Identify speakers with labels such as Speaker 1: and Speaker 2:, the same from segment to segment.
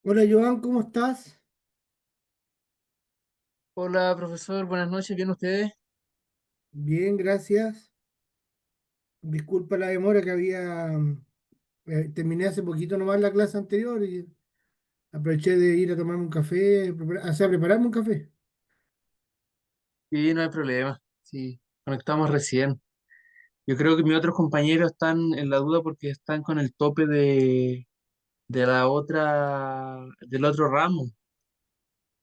Speaker 1: Hola Joan, ¿cómo estás?
Speaker 2: Hola, profesor, buenas noches, ¿bien ustedes?
Speaker 1: Bien, gracias. Disculpa la demora que terminé hace poquito nomás la clase anterior y aproveché de ir a tomarme un café, o sea, prepararme un café.
Speaker 2: Sí, no hay problema. Sí, conectamos recién. Yo creo que mis otros compañeros están en la duda porque están con el tope de la otra, del otro ramo.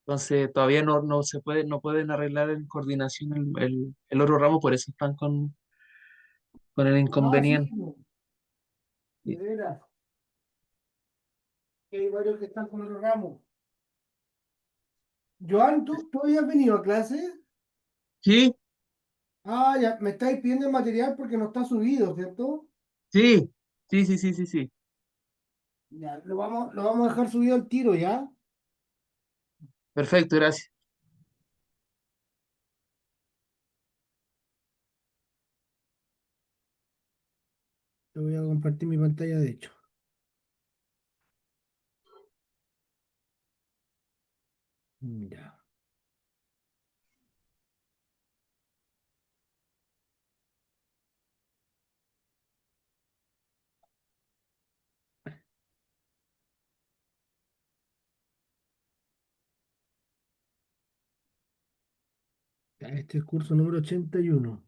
Speaker 2: Entonces todavía no se puede, no pueden arreglar en coordinación el otro ramo, por eso están con el
Speaker 1: Ah, sí,
Speaker 2: inconveniente.
Speaker 1: no, de
Speaker 2: Y-
Speaker 1: veras, que hay varios que están con otro ramo. Joan, ¿tú habías venido a clase?
Speaker 2: Sí,
Speaker 1: Ah, ya, me estáis pidiendo el material porque no está subido, ¿cierto?
Speaker 2: sí, sí.
Speaker 1: Ya, lo vamos a dejar subido al tiro, ¿ya?
Speaker 2: Perfecto, gracias.
Speaker 1: Te voy a compartir mi pantalla, de hecho. Ya. Ya, este es el curso número 81.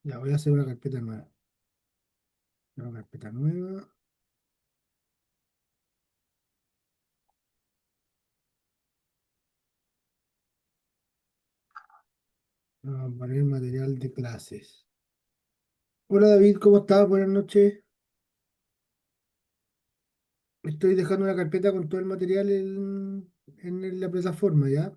Speaker 1: Ya voy a hacer una carpeta nueva. Una carpeta nueva. Vamos a poner material de clases. Hola David, ¿cómo estás? Buenas noches. Estoy dejando una carpeta con todo el material en la plataforma, ¿ya?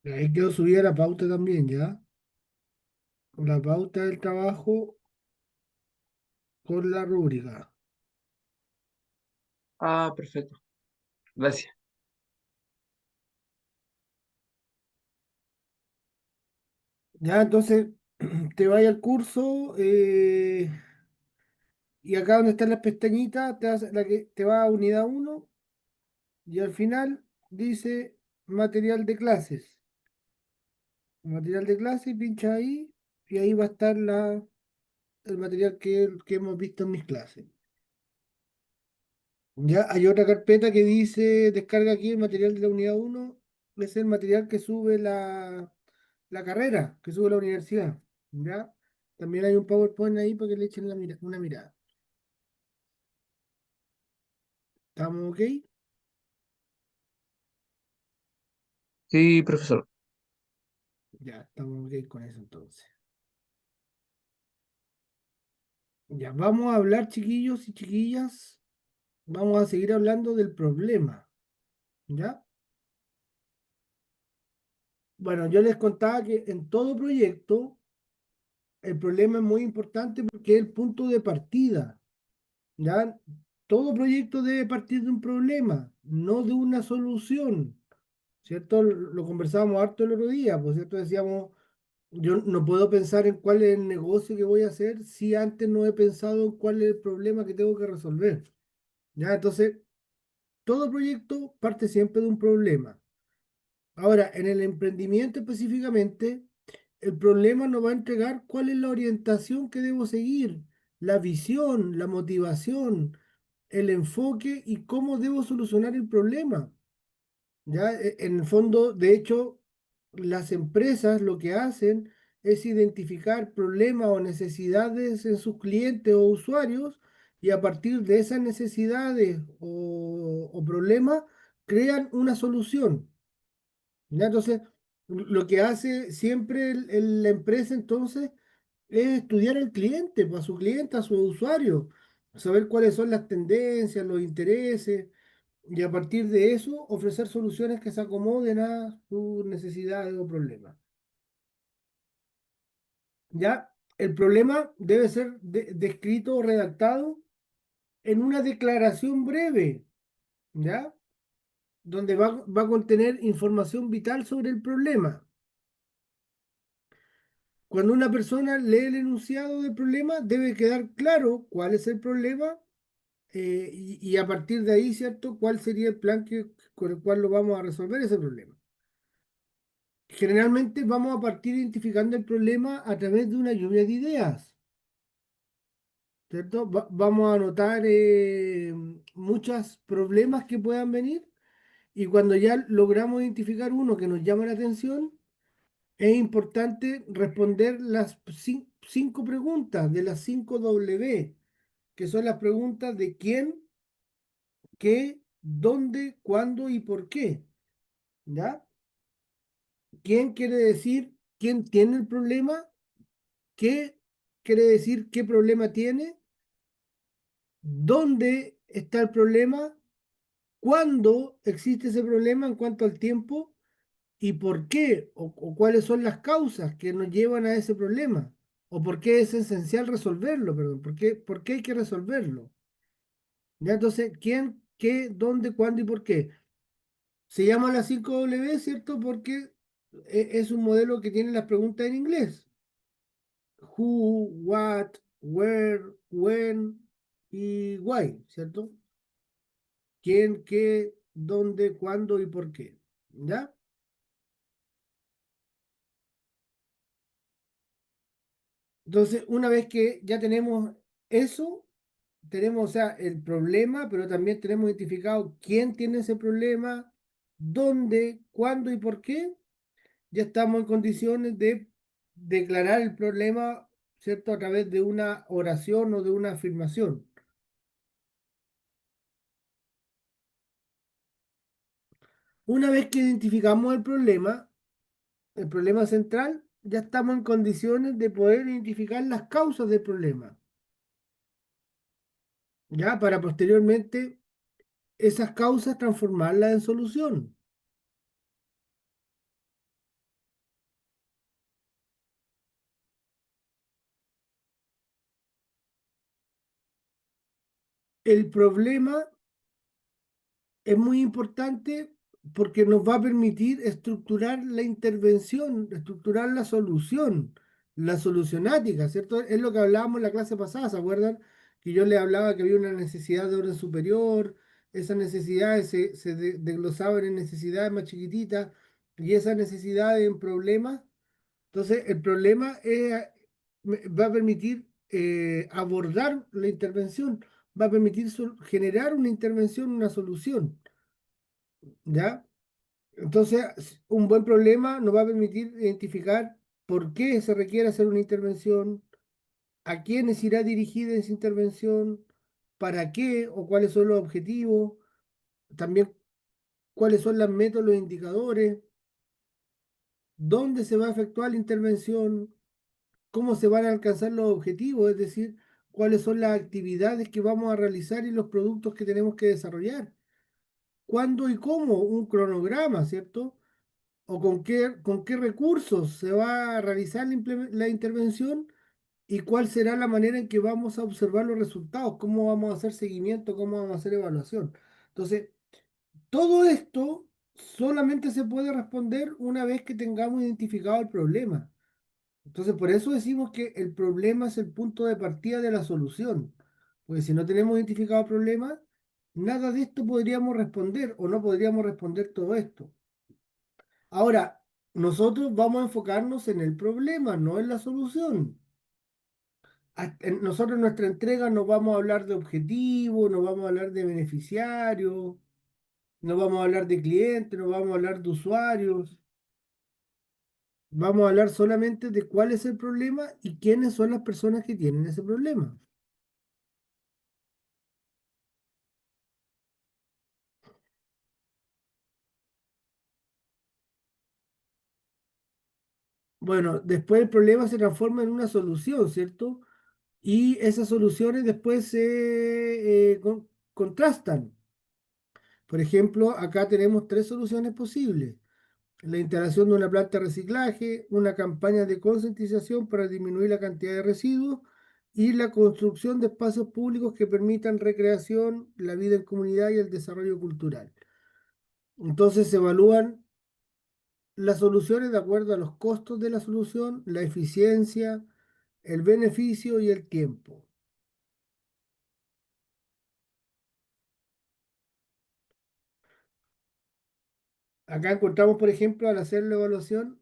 Speaker 1: Ahí quedó subida la pauta también, ¿ya? La pauta del trabajo con la rúbrica.
Speaker 2: Ah, perfecto, gracias.
Speaker 1: Ya, entonces te vaya al curso y acá donde están las pestañitas, la que te va a unidad uno y al final dice material de clases. Material de clases, pincha ahí y ahí va a estar el material que hemos visto en mis clases. Ya hay otra carpeta que dice descarga aquí el material de la unidad uno. Es el material que sube la carrera, que sube la universidad. ¿Ya? También hay un PowerPoint ahí para que le echen una mirada. ¿Estamos ok?
Speaker 2: Sí, profesor.
Speaker 1: Ya, estamos ok con eso entonces. Ya, vamos a hablar, chiquillos y chiquillas. Vamos a seguir hablando del problema. ¿Ya? Bueno, yo les contaba que en todo proyecto el problema es muy importante porque es el punto de partida. ¿Ya? Todo proyecto debe partir de un problema, no de una solución, ¿cierto? Lo conversábamos harto el otro día, pues, ¿cierto? Decíamos, yo no puedo pensar en cuál es el negocio que voy a hacer si antes no he pensado en cuál es el problema que tengo que resolver, ¿ya? Entonces, todo proyecto parte siempre de un problema. Ahora, en el emprendimiento específicamente, el problema nos va a entregar cuál es la orientación que debo seguir, la visión, la motivación, el enfoque y cómo debo solucionar el problema. Ya, en el fondo, de hecho, las empresas lo que hacen es identificar problemas o necesidades en sus clientes o usuarios y a partir de esas necesidades o problemas crean una solución. ¿Ya? Entonces, lo que hace siempre la empresa entonces es estudiar al cliente, pues, a su cliente, a su usuario, saber cuáles son las tendencias, los intereses y a partir de eso ofrecer soluciones que se acomoden a sus necesidades o problemas. Ya, el problema debe ser descrito o redactado en una declaración breve, ¿ya? Donde va a contener información vital sobre el problema. Cuando una persona lee el enunciado del problema, debe quedar claro cuál es el problema y a partir de ahí, ¿cierto? ¿Cuál sería el plan con el cual lo vamos a resolver ese problema? Generalmente vamos a partir identificando el problema a través de una lluvia de ideas, ¿cierto? Vamos a anotar muchos problemas que puedan venir y cuando ya logramos identificar uno que nos llama la atención, es importante responder las cinco preguntas de las 5 W, que son las preguntas de quién, qué, dónde, cuándo y por qué. ¿Ya? ¿Quién quiere decir quién tiene el problema? ¿Qué quiere decir qué problema tiene? ¿Dónde está el problema? ¿Cuándo existe ese problema en cuanto al tiempo? ¿Y por qué? O cuáles son las causas que nos llevan a ese problema? ¿O por qué es esencial resolverlo? Perdón, por qué hay que resolverlo? ¿Ya? Entonces, ¿quién, qué, dónde, cuándo y por qué? Se llama la 5W, ¿cierto? Porque es un modelo que tiene las preguntas en inglés. Who, what, where, when y why, ¿cierto? ¿Quién, qué, dónde, cuándo y por qué? ¿Ya? Entonces, una vez que ya tenemos eso, tenemos, o sea, el problema, pero también tenemos identificado quién tiene ese problema, dónde, cuándo y por qué, ya estamos en condiciones de declarar el problema, ¿cierto? A través de una oración o de una afirmación. Una vez que identificamos el problema central, ya estamos en condiciones de poder identificar las causas del problema, ya para posteriormente esas causas transformarlas en solución. El problema es muy importante porque nos va a permitir estructurar la intervención, estructurar la solucionática, ¿cierto? Es lo que hablábamos en la clase pasada, ¿se acuerdan? Que yo les hablaba que había una necesidad de orden superior, esas necesidades se desglosaban en necesidades más chiquititas y esas necesidades en problemas. Entonces, el problema va a permitir abordar la intervención, va a permitir generar una intervención, una solución. ¿Ya? Entonces, un buen problema nos va a permitir identificar por qué se requiere hacer una intervención, a quiénes irá dirigida esa intervención, para qué o cuáles son los objetivos, también cuáles son los métodos, los indicadores, dónde se va a efectuar la intervención, cómo se van a alcanzar los objetivos, es decir, cuáles son las actividades que vamos a realizar y los productos que tenemos que desarrollar, cuándo y cómo, un cronograma, ¿cierto? O con qué recursos se va a realizar la intervención y cuál será la manera en que vamos a observar los resultados, cómo vamos a hacer seguimiento, cómo vamos a hacer evaluación. Entonces, todo esto solamente se puede responder una vez que tengamos identificado el problema. Entonces, por eso decimos que el problema es el punto de partida de la solución. Porque si no tenemos identificado el problema, nada de esto podríamos responder o no podríamos responder todo esto. Ahora, nosotros vamos a enfocarnos en el problema, no en la solución. Nosotros en nuestra entrega no vamos a hablar de objetivos, no vamos a hablar de beneficiarios, no vamos a hablar de clientes, no vamos a hablar de usuarios. Vamos a hablar solamente de cuál es el problema y quiénes son las personas que tienen ese problema. Bueno, después el problema se transforma en una solución, ¿cierto? Y esas soluciones después se contrastan. Por ejemplo, acá tenemos tres soluciones posibles. La instalación de una planta de reciclaje, una campaña de concientización para disminuir la cantidad de residuos y la construcción de espacios públicos que permitan recreación, la vida en comunidad y el desarrollo cultural. Entonces se evalúan las soluciones de acuerdo a los costos de la solución, la eficiencia, el beneficio y el tiempo. Acá encontramos, por ejemplo, al hacer la evaluación,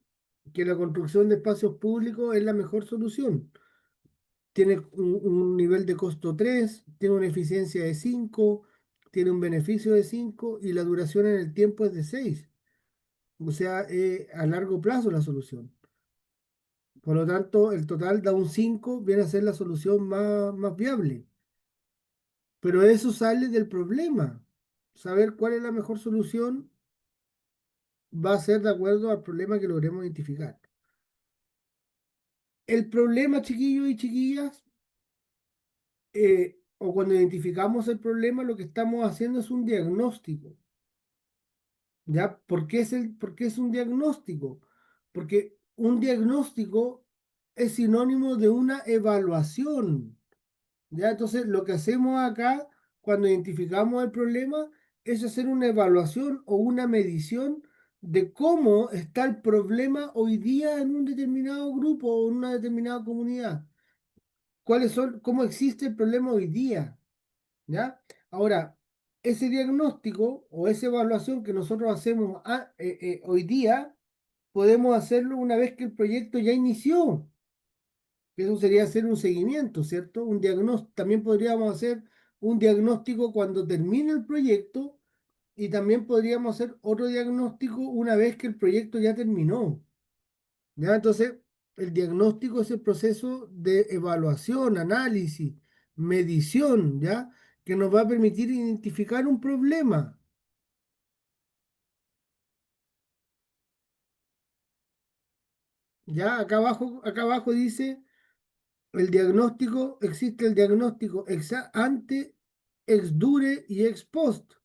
Speaker 1: que la construcción de espacios públicos es la mejor solución. Tiene un nivel de costo 3, tiene una eficiencia de 5, tiene un beneficio de 5 y la duración en el tiempo es de 6. O sea, a largo plazo la solución. Por lo tanto, el total da un 5, viene a ser la solución más viable. Pero eso sale del problema. Saber cuál es la mejor solución va a ser de acuerdo al problema que logremos identificar. El problema, chiquillos y chiquillas, o cuando identificamos el problema, lo que estamos haciendo es un diagnóstico. ¿Ya? ¿Por qué es un diagnóstico? Porque un diagnóstico es sinónimo de una evaluación. ¿Ya? Entonces, lo que hacemos acá, cuando identificamos el problema, es hacer una evaluación o una medición de cómo está el problema hoy día en un determinado grupo o en una determinada comunidad. ¿Cómo existe el problema hoy día? ¿Ya? Ahora, ese diagnóstico o esa evaluación que nosotros hacemos hoy día, podemos hacerlo una vez que el proyecto ya inició. Eso sería hacer un seguimiento, ¿cierto? Un diagnóstico. También podríamos hacer un diagnóstico cuando termine el proyecto y también podríamos hacer otro diagnóstico una vez que el proyecto ya terminó. ¿Ya? Entonces, el diagnóstico es el proceso de evaluación, análisis, medición, ¿ya? Que nos va a permitir identificar un problema. ¿Ya? Acá abajo dice el diagnóstico, existe el diagnóstico ex ante, ex dure y ex post.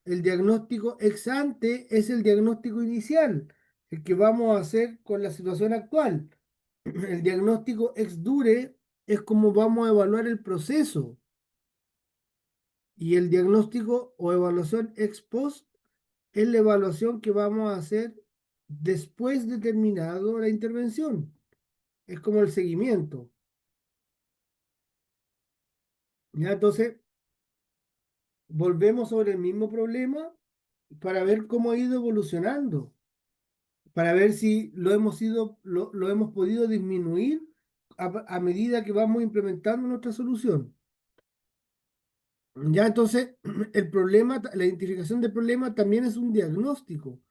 Speaker 1: El diagnóstico ex ante es el diagnóstico inicial, el que vamos a hacer con la situación actual. El diagnóstico ex dure es como vamos a evaluar el proceso y el diagnóstico o evaluación ex post es la evaluación que vamos a hacer después de terminado la intervención. Es como el seguimiento. ¿Ya? Entonces, volvemos sobre el mismo problema para ver cómo ha ido evolucionando, para ver si lo hemos podido disminuir a medida que vamos implementando nuestra solución. Ya, entonces, el problema, la identificación del problema también es un diagnóstico,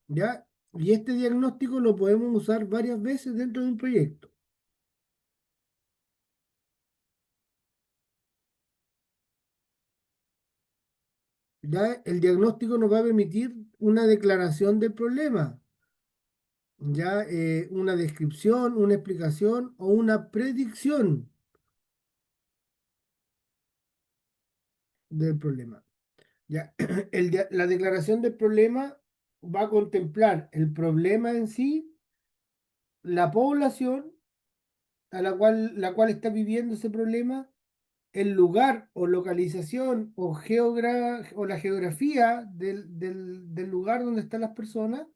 Speaker 1: ¿ya? Y este diagnóstico lo podemos usar varias veces dentro de un proyecto. ¿Ya? El diagnóstico nos va a permitir una declaración del problema, ¿ya? Una descripción, una explicación o una predicción del problema. ¿Ya? La declaración del problema va a contemplar el problema en sí, la población la cual está viviendo ese problema, el lugar o localización o la geografía del lugar donde están las personas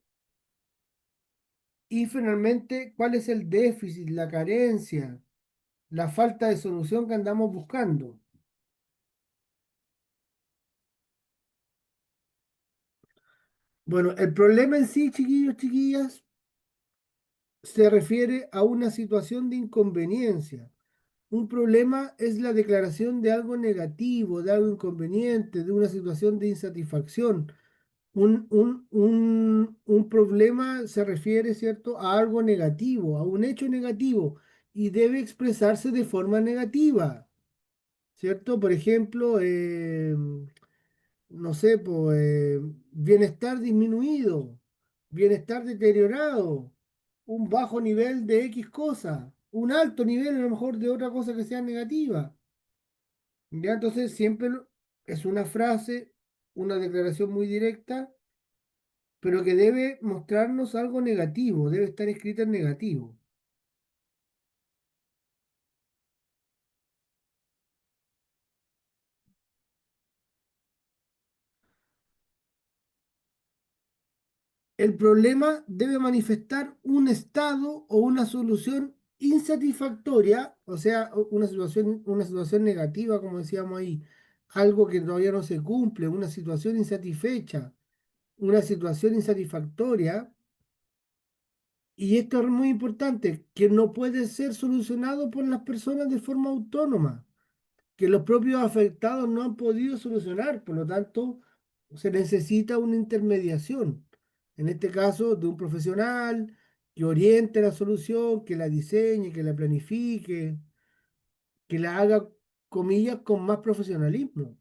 Speaker 1: y finalmente cuál es el déficit, la carencia, la falta de solución que andamos buscando. Bueno, el problema en sí, chiquillos, chiquillas, se refiere a una situación de inconveniencia. Un problema es la declaración de algo negativo, de algo inconveniente, de una situación de insatisfacción. Un problema se refiere, ¿cierto?, a algo negativo, a un hecho negativo, y debe expresarse de forma negativa, ¿cierto? Por ejemplo, no sé, pues, bienestar disminuido, bienestar deteriorado, un bajo nivel de X cosa, un alto nivel a lo mejor de otra cosa que sea negativa. ¿Ya? Entonces siempre es una frase, una declaración muy directa, pero que debe mostrarnos algo negativo, debe estar escrita en negativo. El problema debe manifestar un estado o una solución insatisfactoria, o sea, una situación negativa, como decíamos ahí, algo que todavía no se cumple, una situación insatisfecha, una situación insatisfactoria. Y esto es muy importante, que no puede ser solucionado por las personas de forma autónoma, que los propios afectados no han podido solucionar, por lo tanto, se necesita una intermediación, en este caso de un profesional que oriente la solución, que la diseñe, que la planifique, que la haga, comillas, con más profesionalismo.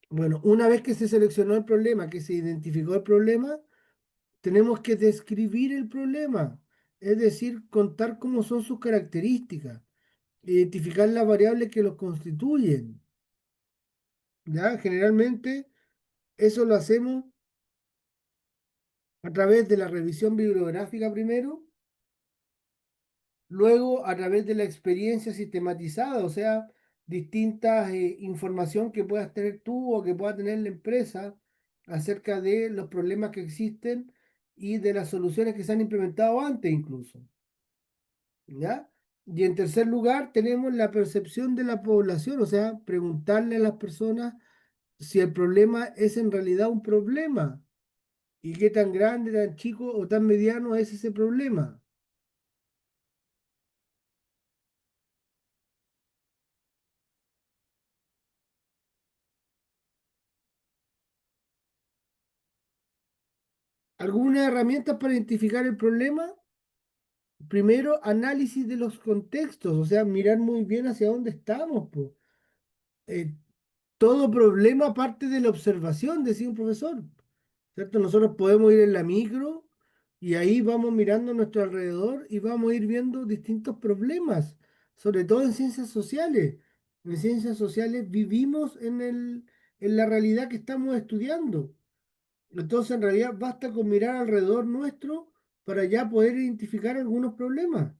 Speaker 1: Bueno, una vez que se seleccionó el problema, que se identificó el problema, tenemos que describir el problema, es decir, contar cómo son sus características, identificar las variables que los constituyen. ¿Ya? Generalmente eso lo hacemos a través de la revisión bibliográfica primero, luego a través de la experiencia sistematizada, o sea, distintas información que puedas tener tú o que pueda tener la empresa acerca de los problemas que existen y de las soluciones que se han implementado antes incluso. ¿Ya? Y en tercer lugar, tenemos la percepción de la población, o sea, preguntarle a las personas si el problema es en realidad un problema y qué tan grande, tan chico o tan mediano es ese problema. Algunas herramientas para identificar el problema. Primero, análisis de los contextos, o sea, mirar muy bien hacia dónde estamos, po. Eh, Todo problema parte de la observación, decía un profesor, ¿cierto? Nosotros podemos ir en la micro y ahí vamos mirando a nuestro alrededor y vamos a ir viendo distintos problemas, sobre todo en ciencias sociales. En ciencias sociales vivimos en la realidad que estamos estudiando. Entonces, en realidad, basta con mirar alrededor nuestro para ya poder identificar algunos problemas.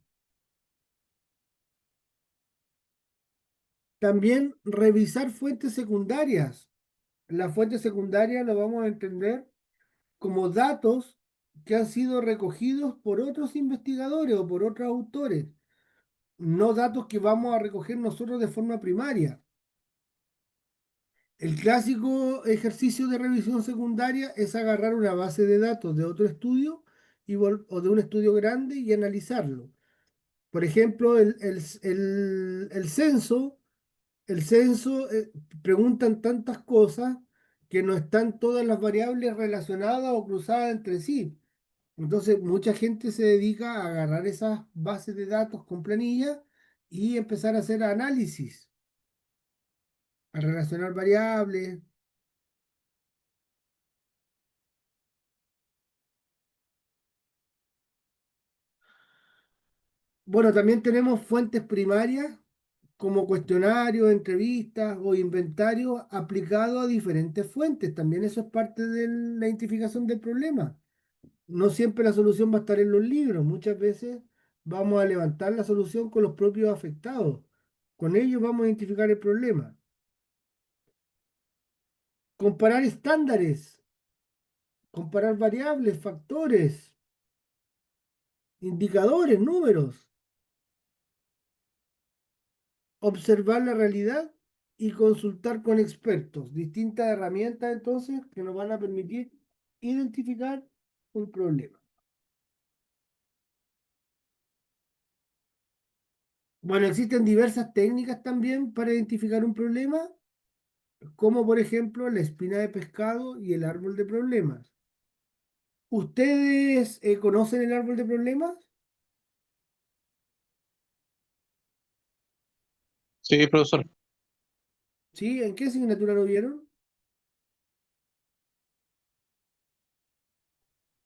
Speaker 1: También revisar fuentes secundarias. Las fuentes secundarias lo vamos a entender como datos que han sido recogidos por otros investigadores o por otros autores, no datos que vamos a recoger nosotros de forma primaria. El clásico ejercicio de revisión secundaria es agarrar una base de datos de otro estudio o de un estudio grande y analizarlo. Por ejemplo, el censo, el censo preguntan tantas cosas que no están todas las variables relacionadas o cruzadas entre sí. Entonces, mucha gente se dedica a agarrar esas bases de datos con planillas y empezar a hacer análisis, a relacionar variables. Bueno, también tenemos fuentes primarias como cuestionarios, entrevistas o inventarios aplicados a diferentes fuentes. También eso es parte de la identificación del problema. No siempre la solución va a estar en los libros. Muchas veces vamos a levantar la solución con los propios afectados. Con ellos vamos a identificar el problema. Comparar estándares, comparar variables, factores. indicadores, números, observar la realidad y consultar con expertos. Distintas herramientas entonces que nos van a permitir identificar un problema. Bueno, existen diversas técnicas también para identificar un problema, como por ejemplo la espina de pescado y el árbol de problemas. ¿Ustedes conocen el árbol de problemas?
Speaker 3: Sí, profesor.
Speaker 1: ¿Sí? ¿En qué asignatura lo vieron?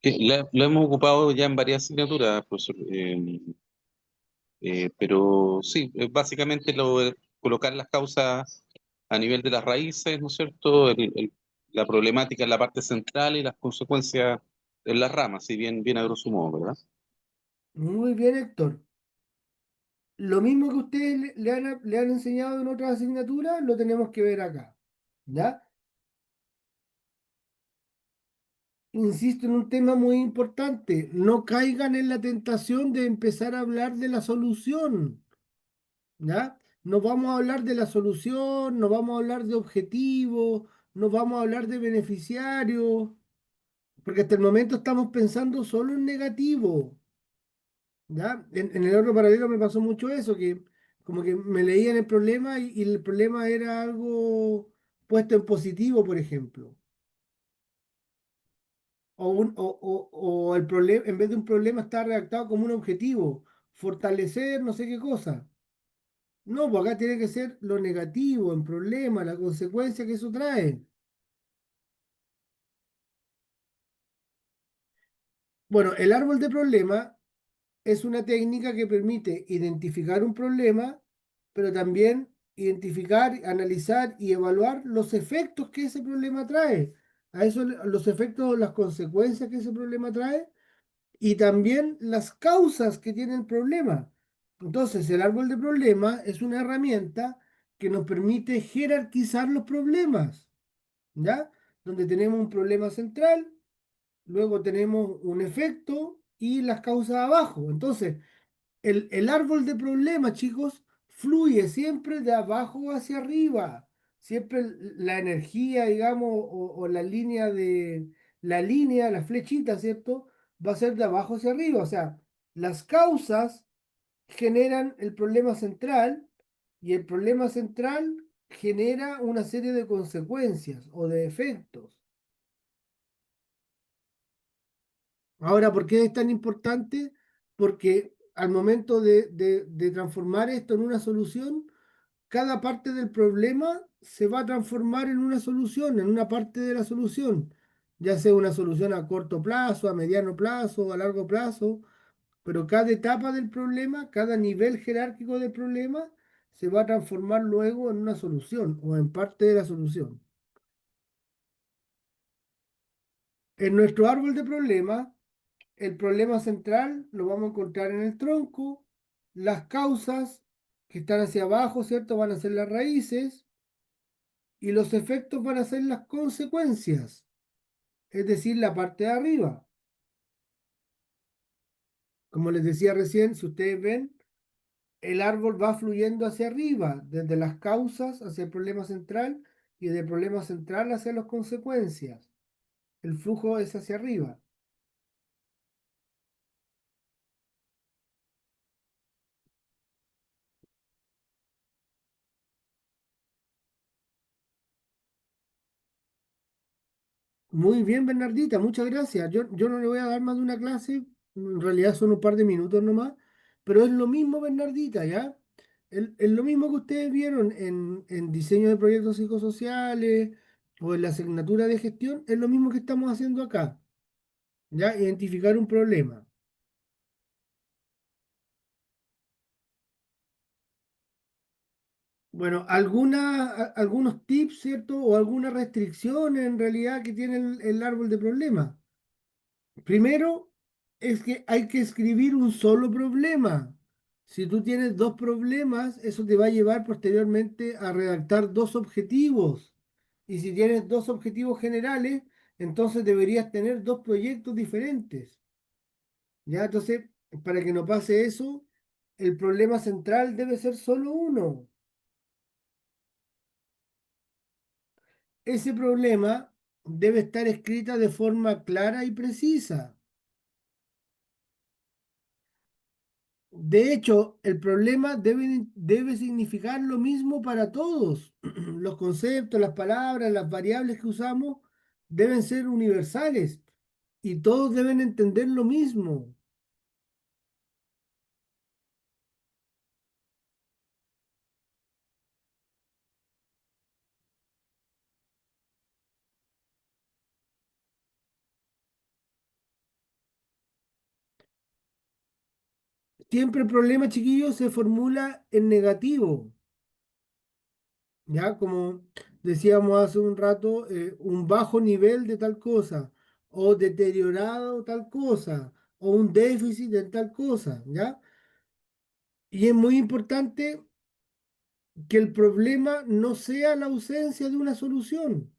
Speaker 3: Que lo hemos ocupado ya en varias asignaturas, profesor. Pero sí, básicamente lo de colocar las causas a nivel de las raíces, ¿no es cierto? La problemática en la parte central y las consecuencias en las ramas, si bien, bien a grosso modo, ¿verdad?
Speaker 1: Muy bien, Héctor. Lo mismo que ustedes le han enseñado en otras asignaturas, lo tenemos que ver acá. ¿Ya? Insisto en un tema muy importante. No caigan en la tentación de empezar a hablar de la solución. ¿Ya? No vamos a hablar de la solución, no vamos a hablar de objetivos, no vamos a hablar de beneficiarios, porque hasta el momento estamos pensando solo en negativo. ¿Ya? En el otro paradigma me pasó mucho eso, que como que me leían el problema y el problema era algo puesto en positivo, por ejemplo. O el problema, en vez de un problema, está redactado como un objetivo, fortalecer no sé qué cosa. No, pues acá tiene que ser lo negativo, el problema, la consecuencia que eso trae. Bueno, el árbol de problema es una técnica que permite identificar un problema, pero también identificar, analizar y evaluar los efectos que ese problema trae. A eso, los efectos, las consecuencias que ese problema trae y también las causas que tiene el problema. Entonces, el árbol de problema es una herramienta que nos permite jerarquizar los problemas, ¿ya? Donde tenemos un problema central, luego tenemos un efecto y las causas abajo. Entonces, el árbol de problemas, chicos, fluye siempre de abajo hacia arriba. Siempre la energía, digamos, o la línea, la flechita, ¿cierto? Va a ser de abajo hacia arriba. O sea, las causas generan el problema central y el problema central genera una serie de consecuencias o de efectos. Ahora, ¿por qué es tan importante? Porque al momento de transformar esto en una solución, cada parte del problema se va a transformar en una solución, en una parte de la solución, ya sea una solución a corto plazo, a mediano plazo, a largo plazo, pero cada etapa del problema, cada nivel jerárquico del problema, se va a transformar luego en una solución o en parte de la solución. En nuestro árbol de problemas, el problema central lo vamos a encontrar en el tronco, las causas que están hacia abajo, ¿cierto? Van a ser las raíces y los efectos van a ser las consecuencias, es decir, la parte de arriba. Como les decía recién, si ustedes ven, el árbol va fluyendo hacia arriba, desde las causas hacia el problema central y del problema central hacia las consecuencias. El flujo es hacia arriba. Muy bien, Bernardita, muchas gracias. Yo no le voy a dar más de una clase, en realidad son un par de minutos nomás, pero es lo mismo, Bernardita, ¿ya? Es lo mismo que ustedes vieron en diseño de proyectos psicosociales o en la asignatura de gestión, es lo mismo que estamos haciendo acá, ¿ya? Identificar un problema. Bueno, algunos tips, ¿cierto? O algunas restricciones en realidad que tiene el árbol de problemas. Primero, es que hay que escribir un solo problema. Si tú tienes dos problemas, eso te va a llevar posteriormente a redactar dos objetivos. Y si tienes dos objetivos generales, entonces deberías tener dos proyectos diferentes. ¿Ya? Entonces, para que no pase eso, el problema central debe ser solo uno. Ese problema debe estar escrita de forma clara y precisa. De hecho, el problema debe significar lo mismo para todos. Los conceptos, las palabras, las variables que usamos deben ser universales y todos deben entender lo mismo. Siempre el problema, chiquillos, se formula en negativo. Ya, como decíamos hace un rato, un bajo nivel de tal cosa, o deteriorado tal cosa, o un déficit de tal cosa, ¿ya? Y es muy importante que el problema no sea la ausencia de una solución.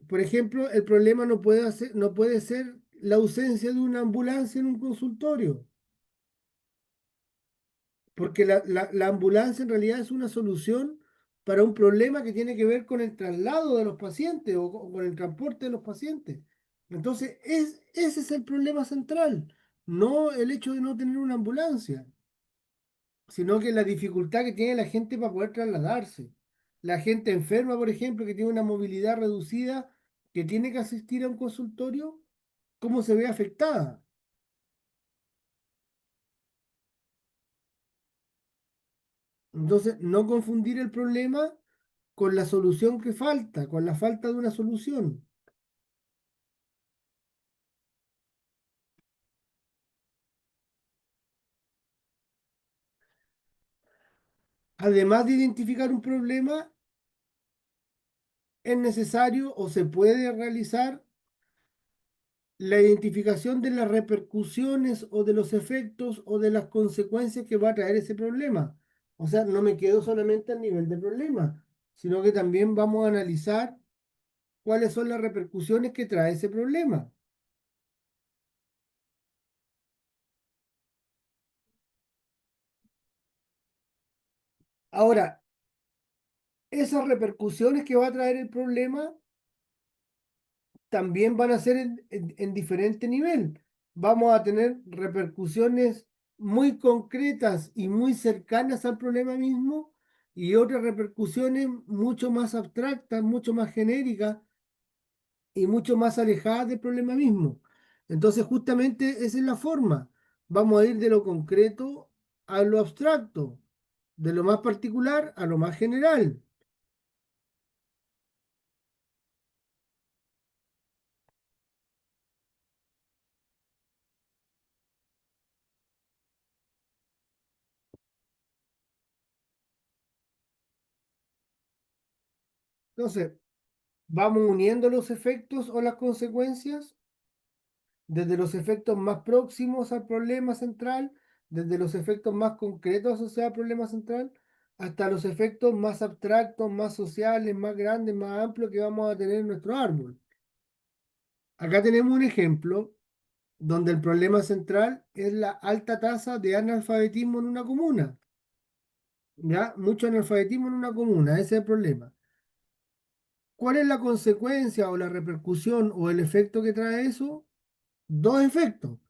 Speaker 1: Por ejemplo, el problema no puede ser la ausencia de una ambulancia en un consultorio, porque la ambulancia en realidad es una solución para un problema que tiene que ver con el traslado de los pacientes o con el transporte de los pacientes. Entonces, ese es el problema central, no el hecho de no tener una ambulancia, sino que la dificultad que tiene la gente para poder trasladarse. La gente enferma, por ejemplo, que tiene una movilidad reducida, que tiene que asistir a un consultorio, ¿cómo se ve afectada? Entonces, no confundir el problema con la solución que falta, con la falta de una solución. Además de identificar un problema, es necesario o se puede realizar la identificación de las repercusiones o de los efectos o de las consecuencias que va a traer ese problema. O sea, no me quedo solamente al nivel de problema, sino que también vamos a analizar cuáles son las repercusiones que trae ese problema. Ahora, esas repercusiones que va a traer el problema también van a ser en diferente nivel. Vamos a tener repercusiones muy concretas y muy cercanas al problema mismo y otras repercusiones mucho más abstractas, mucho más genéricas y mucho más alejadas del problema mismo. Entonces, justamente esa es la forma. Vamos a ir de lo concreto a lo abstracto, de lo más particular a lo más general. Entonces, vamos uniendo los efectos o las consecuencias desde los efectos más próximos al problema central, desde los efectos más concretos asociados al problema central, hasta los efectos más abstractos, más sociales, más grandes, más amplios que vamos a tener en nuestro árbol. Acá tenemos un ejemplo donde el problema central es la alta tasa de analfabetismo en una comuna. ¿Ya? Mucho analfabetismo en una comuna, ese es el problema. ¿Cuál es la consecuencia o la repercusión o el efecto que trae eso? Dos efectos.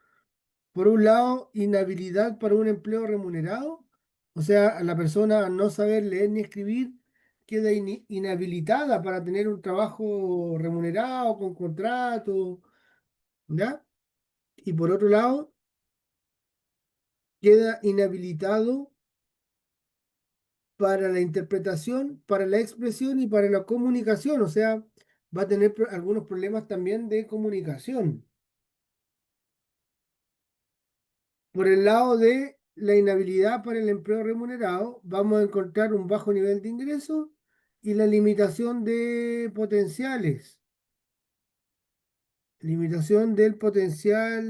Speaker 1: Por un lado, inhabilidad para un empleo remunerado, o sea, la persona al no saber leer ni escribir queda inhabilitada para tener un trabajo remunerado, con contrato, ¿ya? Y por otro lado, queda inhabilitado para la interpretación, para la expresión y para la comunicación, o sea, va a tener algunos problemas también de comunicación. Por el lado de la inhabilidad para el empleo remunerado, vamos a encontrar un bajo nivel de ingresos y la limitación de potenciales. Limitación del potencial.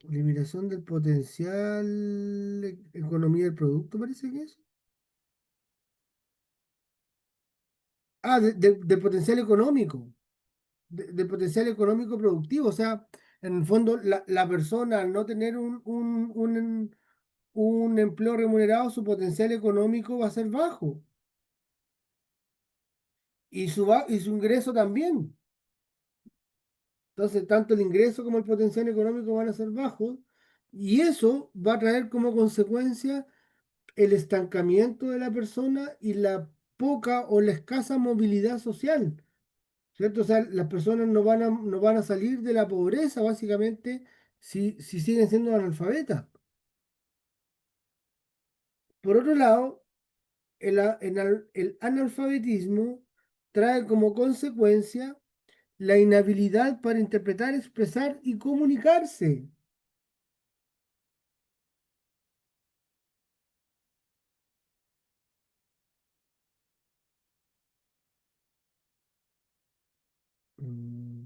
Speaker 1: Limitación del potencial. Economía del producto, parece que es. Ah, de potencial económico. De potencial económico productivo. O sea, En el fondo, la persona al no tener un empleo remunerado, su potencial económico va a ser bajo y y su ingreso también. Entonces, tanto el ingreso como el potencial económico van a ser bajos y eso va a traer como consecuencia el estancamiento de la persona y la poca o la escasa movilidad social, ¿cierto? O sea, las personas no van a salir de la pobreza básicamente si siguen siendo analfabetas. Por otro lado, el analfabetismo trae como consecuencia la inhabilidad para interpretar, expresar y comunicarse. Mm.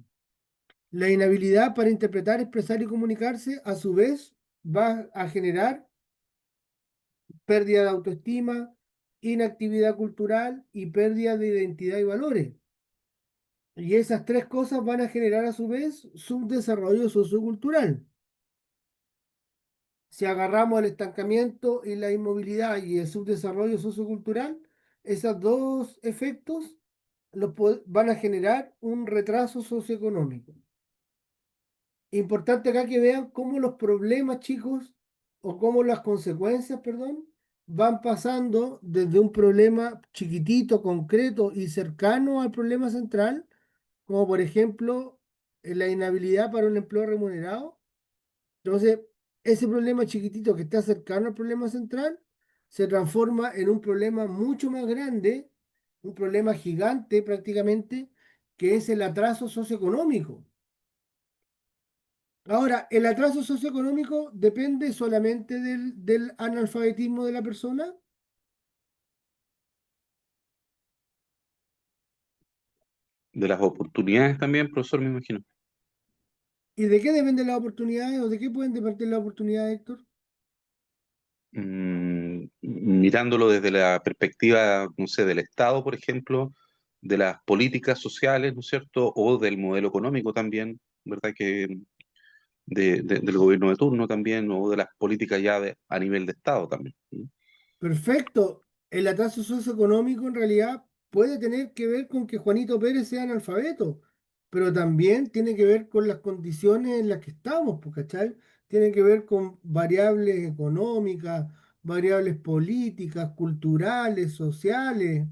Speaker 1: La inhabilidad para interpretar, expresar y comunicarse, a su vez, va a generar pérdida de autoestima, inactividad cultural y pérdida de identidad y valores. Y esas tres cosas van a generar a su vez subdesarrollo sociocultural. Si agarramos el estancamiento y la inmovilidad y el subdesarrollo sociocultural, esos dos efectos van a generar un retraso socioeconómico. Importante acá que vean cómo los problemas, chicos, o cómo las consecuencias, perdón, van pasando desde un problema chiquitito, concreto y cercano al problema central, como por ejemplo la inhabilidad para un empleo remunerado. Entonces, ese problema chiquitito que está cercano al problema central se transforma en un problema mucho más grande, un problema gigante prácticamente, que es el atraso socioeconómico. Ahora, ¿el atraso socioeconómico depende solamente del analfabetismo de la persona?
Speaker 3: De las oportunidades también, profesor, me imagino.
Speaker 1: ¿Y de qué dependen las oportunidades o de qué pueden depender las oportunidades, Héctor?
Speaker 3: Mirándolo desde la perspectiva, no sé, del Estado, por ejemplo, de las políticas sociales, ¿no es cierto? O del modelo económico también, ¿verdad? Del gobierno de turno también, o de las políticas ya a nivel de Estado también.
Speaker 1: Perfecto. El atraso socioeconómico en realidad puede tener que ver con que Juanito Pérez sea analfabeto, pero también tiene que ver con las condiciones en las que estamos, pues, ¿cachai? Tiene que ver con variables económicas, variables políticas, culturales, sociales,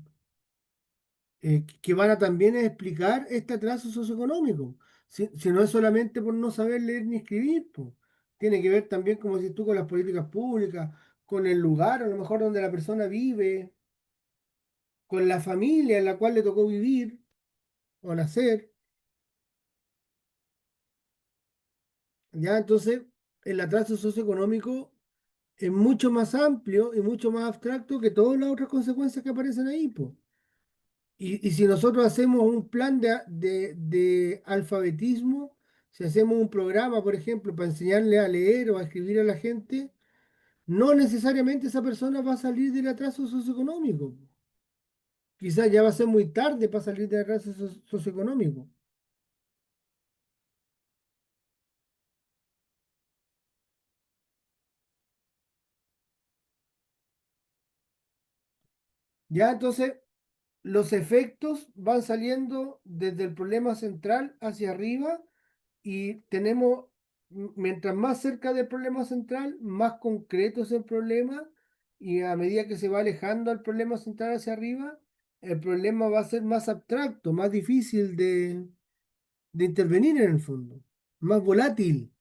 Speaker 1: que van a también explicar este atraso socioeconómico. Si no es solamente por no saber leer ni escribir, pues. Tiene que ver también, como si tú, con las políticas públicas, con el lugar a lo mejor donde la persona vive, con la familia en la cual le tocó vivir o nacer. ¿Ya? Entonces, el atraso socioeconómico es mucho más amplio y mucho más abstracto que todas las otras consecuencias que aparecen ahí, pues. Y si nosotros hacemos un plan de alfabetismo, si hacemos un programa, por ejemplo, para enseñarle a leer o a escribir a la gente, no necesariamente esa persona va a salir del atraso socioeconómico. Quizás ya va a ser muy tarde para salir del atraso socioeconómico. Ya entonces los efectos van saliendo desde el problema central hacia arriba y tenemos, mientras más cerca del problema central, más concreto es el problema y a medida que se va alejando el problema central hacia arriba, el problema va a ser más abstracto, más difícil de intervenir en el fondo, más volátil.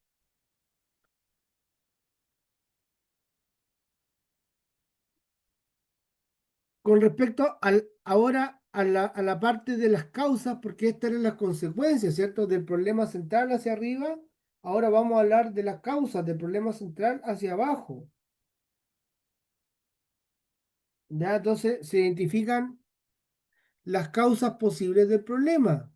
Speaker 1: Con respecto ahora a la parte de las causas, porque estas eran las consecuencias, ¿cierto? Del problema central hacia arriba, ahora vamos a hablar de las causas del problema central hacia abajo. ¿Ya? Entonces se identifican las causas posibles del problema.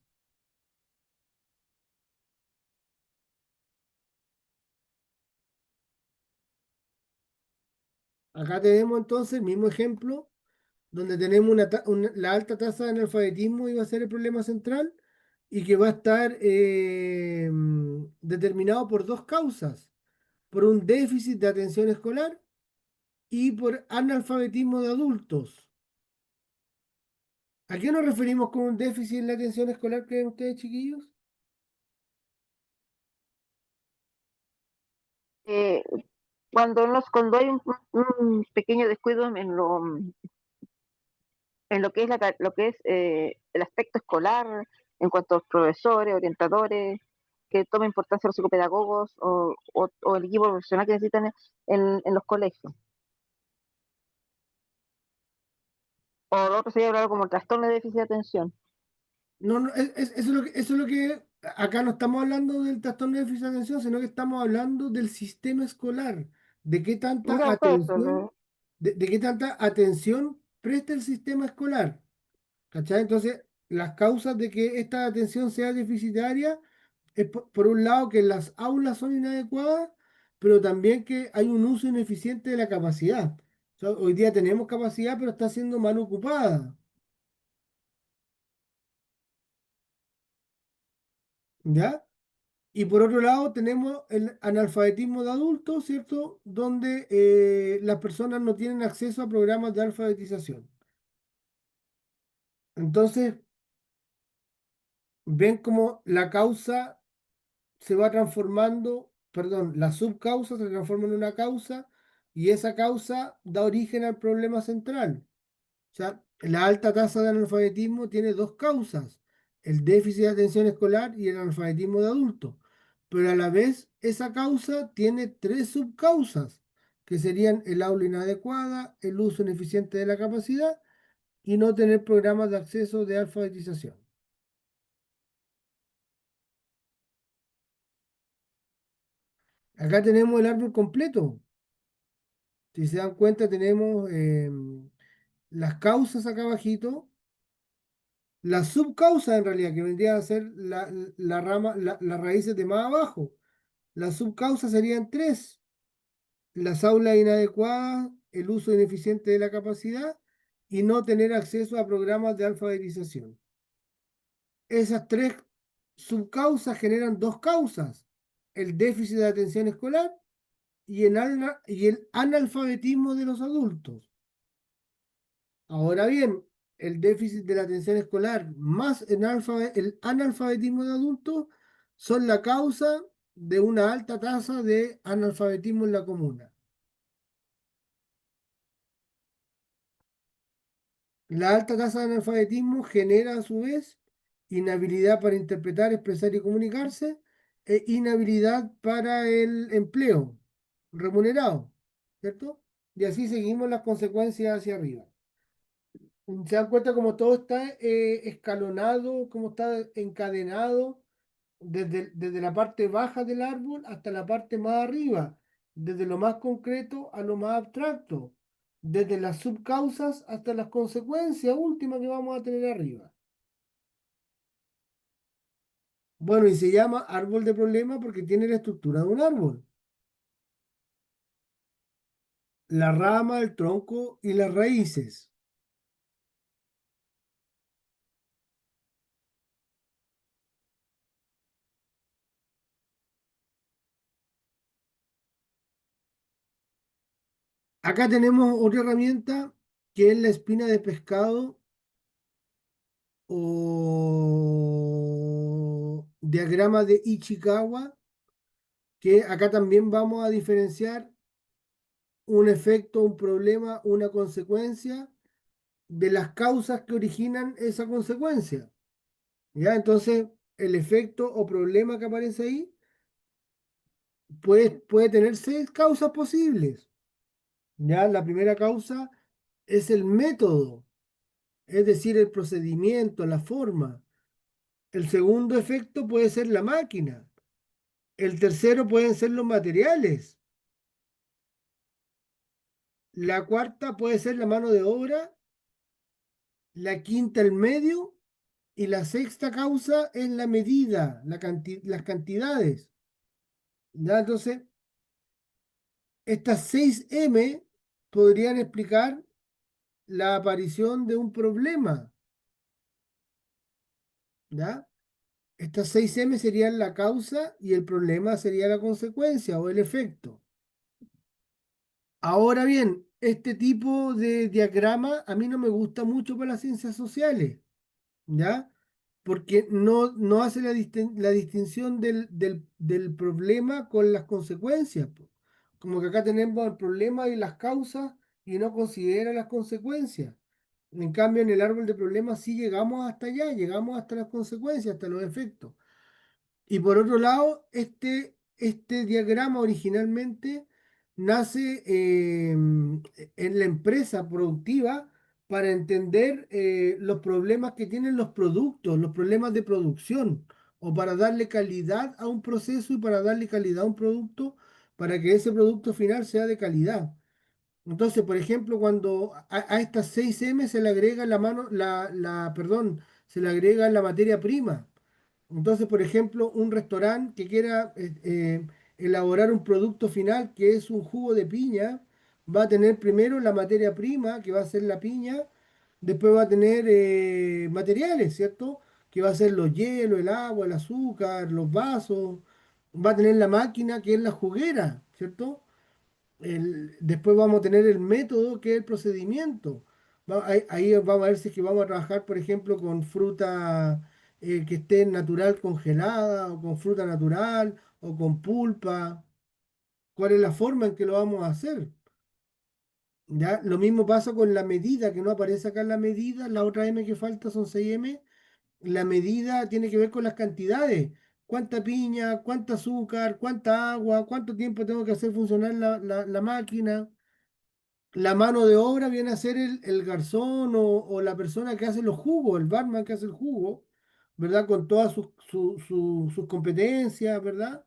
Speaker 1: Acá tenemos entonces el mismo ejemplo, donde tenemos la alta tasa de analfabetismo iba a ser el problema central, y que va a estar determinado por dos causas, por un déficit de atención escolar y por analfabetismo de adultos. ¿A qué nos referimos con un déficit en la atención escolar, creen ustedes, chiquillos?
Speaker 4: Eh, cuando hay un pequeño descuido en lo que es, lo que es el aspecto escolar, en cuanto a los profesores, orientadores, que toma importancia los psicopedagogos o el equipo profesional que necesitan en los colegios. O lo otro sería hablar como trastorno de déficit de atención.
Speaker 1: No, no, eso es lo que acá no estamos hablando del trastorno de déficit de atención, sino que estamos hablando del sistema escolar, de qué tanta
Speaker 4: Ya, pues eso,
Speaker 1: atención, de qué tanta atención presta el sistema escolar. ¿Cachai? Entonces, las causas de que esta atención sea deficitaria es por un lado que las aulas son inadecuadas, pero también que hay un uso ineficiente de la capacidad. O sea, hoy día tenemos capacidad, pero está siendo mal ocupada. ¿Ya? Y por otro lado tenemos el analfabetismo de adultos, ¿cierto? Donde las personas no tienen acceso a programas de alfabetización. Entonces, ven cómo la causa se va transformando, perdón, la subcausa se transforma en una causa y esa causa da origen al problema central. O sea, la alta tasa de analfabetismo tiene dos causas, el déficit de atención escolar y el analfabetismo de adultos. Pero a la vez, esa causa tiene tres subcausas, que serían el aula inadecuada, el uso ineficiente de la capacidad y no tener programas de acceso de alfabetización. Acá tenemos el árbol completo. Si se dan cuenta, tenemos las causas acá abajito, las subcausas en realidad, que vendrían a ser la rama, las raíces de más abajo. Las subcausas serían tres: las aulas inadecuadas, el uso ineficiente de la capacidad y no tener acceso a programas de alfabetización. Esas tres subcausas generan dos causas: el déficit de atención escolar y el analfabetismo de los adultos. Ahora bien, el déficit de la atención escolar más el analfabetismo de adultos son la causa de una alta tasa de analfabetismo en la comuna. La alta tasa de analfabetismo genera a su vez inhabilidad para interpretar, expresar y comunicarse e inhabilidad para el empleo remunerado, ¿cierto? Y así seguimos las consecuencias hacia arriba. Se dan cuenta cómo todo está escalonado, cómo está encadenado desde la parte baja del árbol hasta la parte más arriba, desde lo más concreto a lo más abstracto, desde las subcausas hasta las consecuencias últimas que vamos a tener arriba. Bueno, y se llama árbol de problema porque tiene la estructura de un árbol: la rama, el tronco y las raíces. Acá tenemos otra herramienta que es la espina de pescado o diagrama de Ichikawa, que acá también vamos a diferenciar un efecto, un problema, una consecuencia de las causas que originan esa consecuencia. ¿Ya? Entonces, el efecto o problema que aparece ahí puede tener seis causas posibles. ¿Ya? La primera causa es el método, es decir, el procedimiento, la forma. El segundo efecto puede ser la máquina. El tercero pueden ser los materiales. La cuarta puede ser la mano de obra. La quinta el medio. Y la sexta causa es la medida, las cantidades. ¿Ya? Entonces, estas 6M podrían explicar la aparición de un problema. ¿Ya? Estas 6M serían la causa y el problema sería la consecuencia o el efecto. Ahora bien, este tipo de diagrama a mí no me gusta mucho para las ciencias sociales, ¿ya? Porque no hace la distinción del problema con las consecuencias, po. Como que acá tenemos el problema y las causas y no considera las consecuencias. En cambio, en el árbol de problemas sí llegamos hasta allá, llegamos hasta las consecuencias, hasta los efectos. Y por otro lado, este diagrama originalmente nace en la empresa productiva para entender los problemas que tienen los productos, los problemas de producción, o para darle calidad a un proceso y para darle calidad a un producto, para que ese producto final sea de calidad. Entonces, por ejemplo, cuando a estas 6M se le agrega perdón, se le agrega la materia prima. Entonces, por ejemplo, un restaurante que quiera elaborar un producto final que es un jugo de piña, va a tener primero la materia prima, que va a ser la piña, después va a tener materiales, ¿cierto? Que va a ser los hielos, el agua, el azúcar, los vasos, va a tener la máquina, que es la juguera, ¿cierto? Después vamos a tener el método, que es el procedimiento. Ahí vamos a ver si es que vamos a trabajar, por ejemplo, con fruta que esté natural congelada, o con fruta natural, o con pulpa. ¿Cuál es la forma en que lo vamos a hacer? ¿Ya? Lo mismo pasa con la medida, que no aparece acá en la medida, la otra M que falta son 6M. La medida tiene que ver con las cantidades. ¿Cuánta piña, cuánta azúcar, cuánta agua, cuánto tiempo tengo que hacer funcionar la máquina? La mano de obra viene a ser el garzón o la persona que hace los jugos, el barman que hace el jugo, ¿verdad? Con todas sus competencias, ¿verdad?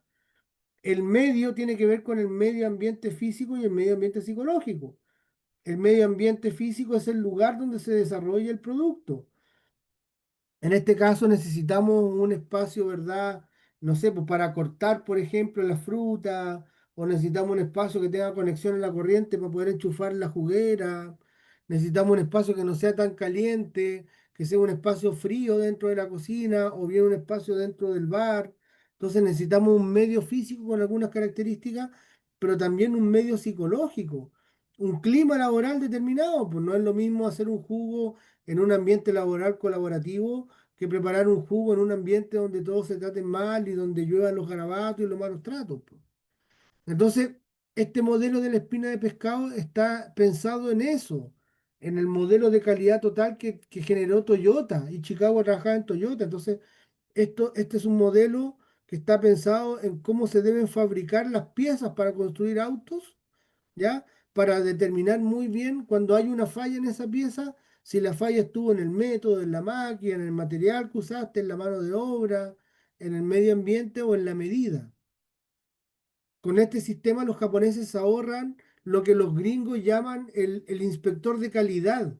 Speaker 1: El medio tiene que ver con el medio ambiente físico y el medio ambiente psicológico. El medio ambiente físico es el lugar donde se desarrolla el producto. En este caso necesitamos un espacio, ¿verdad? No sé, pues para cortar, por ejemplo, la fruta, o necesitamos un espacio que tenga conexión a la corriente para poder enchufar la juguera. Necesitamos un espacio que no sea tan caliente, que sea un espacio frío dentro de la cocina, o bien un espacio dentro del bar. Entonces necesitamos un medio físico con algunas características, pero también un medio psicológico. Un clima laboral determinado, pues no es lo mismo hacer un jugo en un ambiente laboral colaborativo que preparar un jugo en un ambiente donde todos se traten mal y donde lluevan los garabatos y los malos tratos, po. Entonces, este modelo de la espina de pescado está pensado en eso, en el modelo de calidad total que generó Toyota, y Chicago trabajaba en Toyota. Entonces, este es un modelo que está pensado en cómo se deben fabricar las piezas para construir autos, ¿ya? Para determinar muy bien cuando hay una falla en esa pieza, si la falla estuvo en el método, en la máquina, en el material que usaste, en la mano de obra, en el medio ambiente o en la medida. Con este sistema los japoneses ahorran lo que los gringos llaman el inspector de calidad,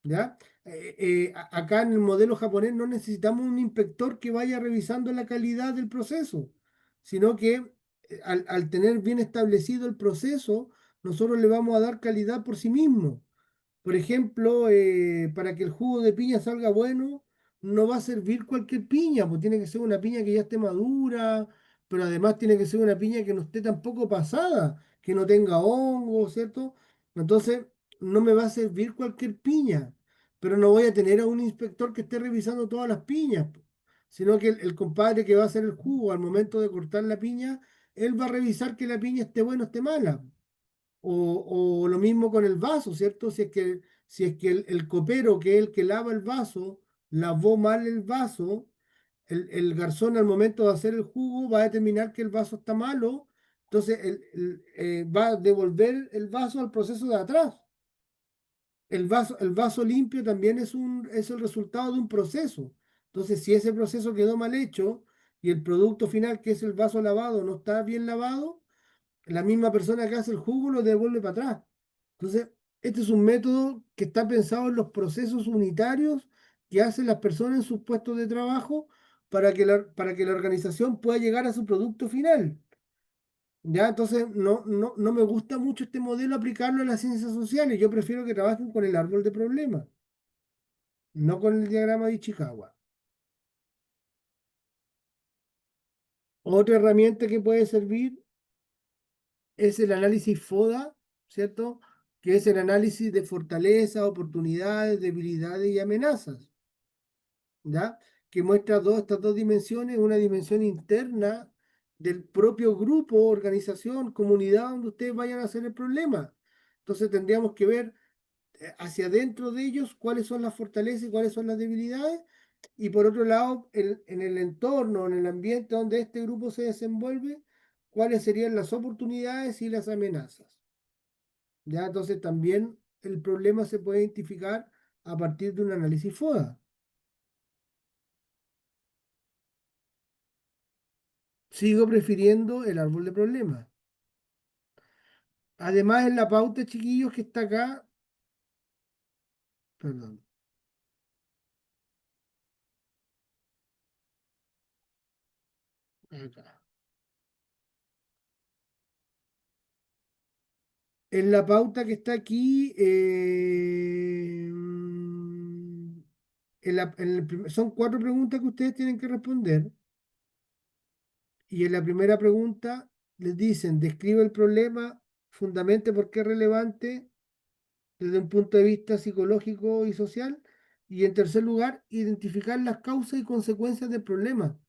Speaker 1: ¿ya? Acá en el modelo japonés no necesitamos un inspector que vaya revisando la calidad del proceso, sino que al tener bien establecido el proceso, nosotros le vamos a dar calidad por sí mismo. Por ejemplo, para que el jugo de piña salga bueno, no va a servir cualquier piña, pues tiene que ser una piña que ya esté madura, pero además tiene que ser una piña que no esté tampoco pasada, que no tenga hongo, ¿cierto? Entonces, no me va a servir cualquier piña, pero no voy a tener a un inspector que esté revisando todas las piñas, po, sino que el compadre que va a hacer el jugo al momento de cortar la piña, él va a revisar que la piña esté buena o esté mala. O lo mismo con el vaso, ¿cierto? Si es que el copero, que es el que lava el vaso, lavó mal el vaso, el garzón al momento de hacer el jugo va a determinar que el vaso está malo, entonces va a devolver el vaso al proceso de atrás. El vaso limpio también es el resultado de un proceso. Entonces, si ese proceso quedó mal hecho y el producto final, que es el vaso lavado, no está bien lavado, la misma persona que hace el jugo lo devuelve para atrás. Entonces, este es un método que está pensado en los procesos unitarios que hacen las personas en sus puestos de trabajo para que la organización pueda llegar a su producto final. ¿Ya? Entonces, no me gusta mucho este modelo aplicarlo a las ciencias sociales. Yo prefiero que trabajen con el árbol de problemas, no con el diagrama de Ichikawa. Otra herramienta que puede servir es el análisis FODA, ¿cierto? Que es el análisis de fortalezas, oportunidades, debilidades y amenazas, ¿ya? Que muestra estas dos dimensiones, una dimensión interna del propio grupo, organización, comunidad donde ustedes vayan a hacer el problema. Entonces tendríamos que ver hacia adentro de ellos cuáles son las fortalezas y cuáles son las debilidades. Y por otro lado, en el entorno, en el ambiente donde este grupo se desenvuelve, cuáles serían las oportunidades y las amenazas. ¿Ya? Entonces también el problema se puede identificar a partir de un análisis FODA. Sigo prefiriendo el árbol de problemas. Además, en la pauta, chiquillos, que está acá, perdón, acá. En la pauta que está aquí, son 4 preguntas que ustedes tienen que responder. Y en la primera pregunta les dicen, describe el problema, fundamente por qué es relevante desde un punto de vista psicológico y social. Y en tercer lugar, identificar las causas y consecuencias del problema.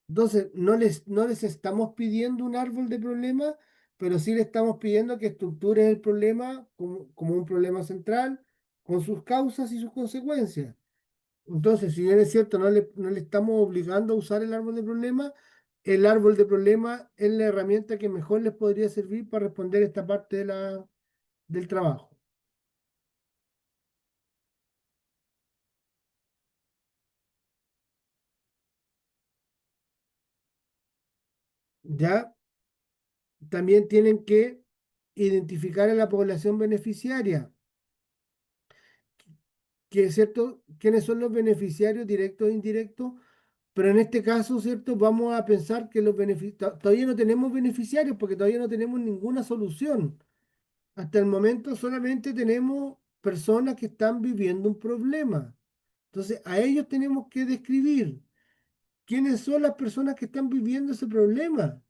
Speaker 1: Entonces, no les estamos pidiendo un árbol de problemas, pero sí le estamos pidiendo que estructure el problema como un problema central, con sus causas y sus consecuencias. Entonces, si bien es cierto, no le estamos obligando a usar el árbol de problemas, el árbol de problemas es la herramienta que mejor les podría servir para responder esta parte del trabajo. Ya también tienen que identificar a la población beneficiaria, que es cierto, quiénes son los beneficiarios directos e indirectos, pero en este caso, ¿cierto? Vamos a pensar que todavía no tenemos beneficiarios porque todavía no tenemos ninguna solución. Hasta el momento solamente tenemos personas que están viviendo un problema. Entonces, a ellos tenemos que describir quiénes son las personas que están viviendo ese problema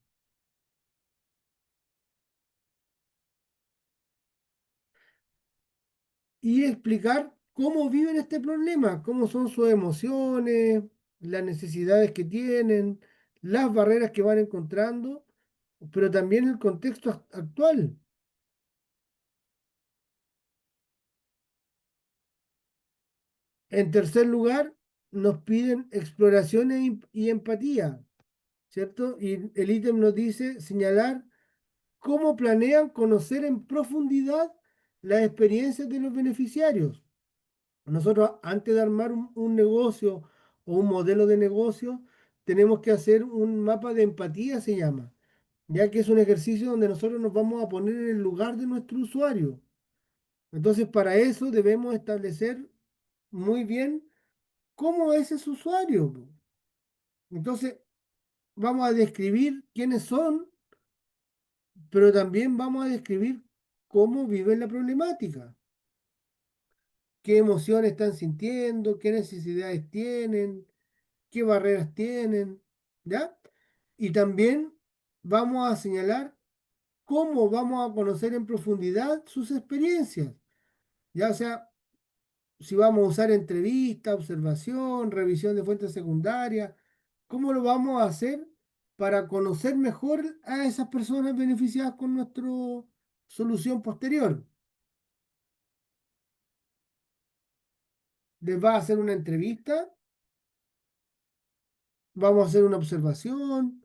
Speaker 1: y explicar cómo viven este problema, cómo son sus emociones, las necesidades que tienen, las barreras que van encontrando, pero también el contexto actual. En tercer lugar, nos piden exploración y empatía, ¿cierto? Y el ítem nos dice señalar cómo planean conocer en profundidad las experiencias de los beneficiarios. Nosotros, antes de armar un negocio o un modelo de negocio, tenemos que hacer un mapa de empatía, se llama, ya que es un ejercicio donde nosotros nos vamos a poner en el lugar de nuestro usuario. Entonces, para eso debemos establecer muy bien cómo es ese usuario. Entonces, vamos a describir quiénes son, pero también vamos a describir cómo viven la problemática, qué emociones están sintiendo, qué necesidades tienen, qué barreras tienen, ¿ya? Y también vamos a señalar cómo vamos a conocer en profundidad sus experiencias, ya o sea, si vamos a usar entrevista, observación, revisión de fuentes secundarias, ¿cómo lo vamos a hacer para conocer mejor a esas personas beneficiadas con nuestra solución posterior? Les va a hacer una entrevista, vamos a hacer una observación,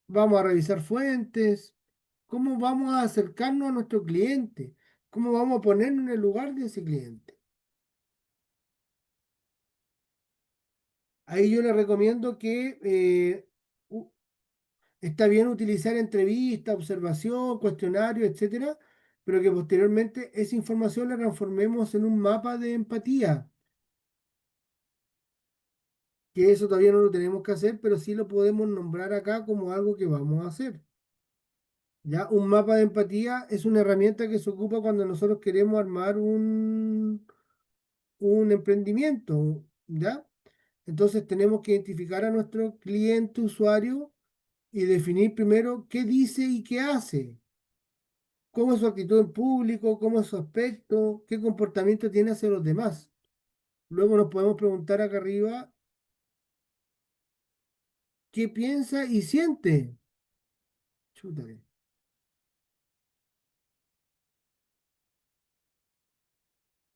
Speaker 1: vamos a revisar fuentes, cómo vamos a acercarnos a nuestro cliente, cómo vamos a ponernos en el lugar de ese cliente. Ahí yo les recomiendo que está bien utilizar entrevistas, observación, cuestionario, etcétera, pero que posteriormente esa información la transformemos en un mapa de empatía, que eso todavía no lo tenemos que hacer, pero sí lo podemos nombrar acá como algo que vamos a hacer. ¿Ya? Un mapa de empatía es una herramienta que se ocupa cuando nosotros queremos armar un emprendimiento, ¿ya? Entonces tenemos que identificar a nuestro cliente usuario y definir primero qué dice y qué hace, cómo es su actitud en público, cómo es su aspecto, qué comportamiento tiene hacia los demás. Luego nos podemos preguntar acá arriba qué piensa y siente. Chútale.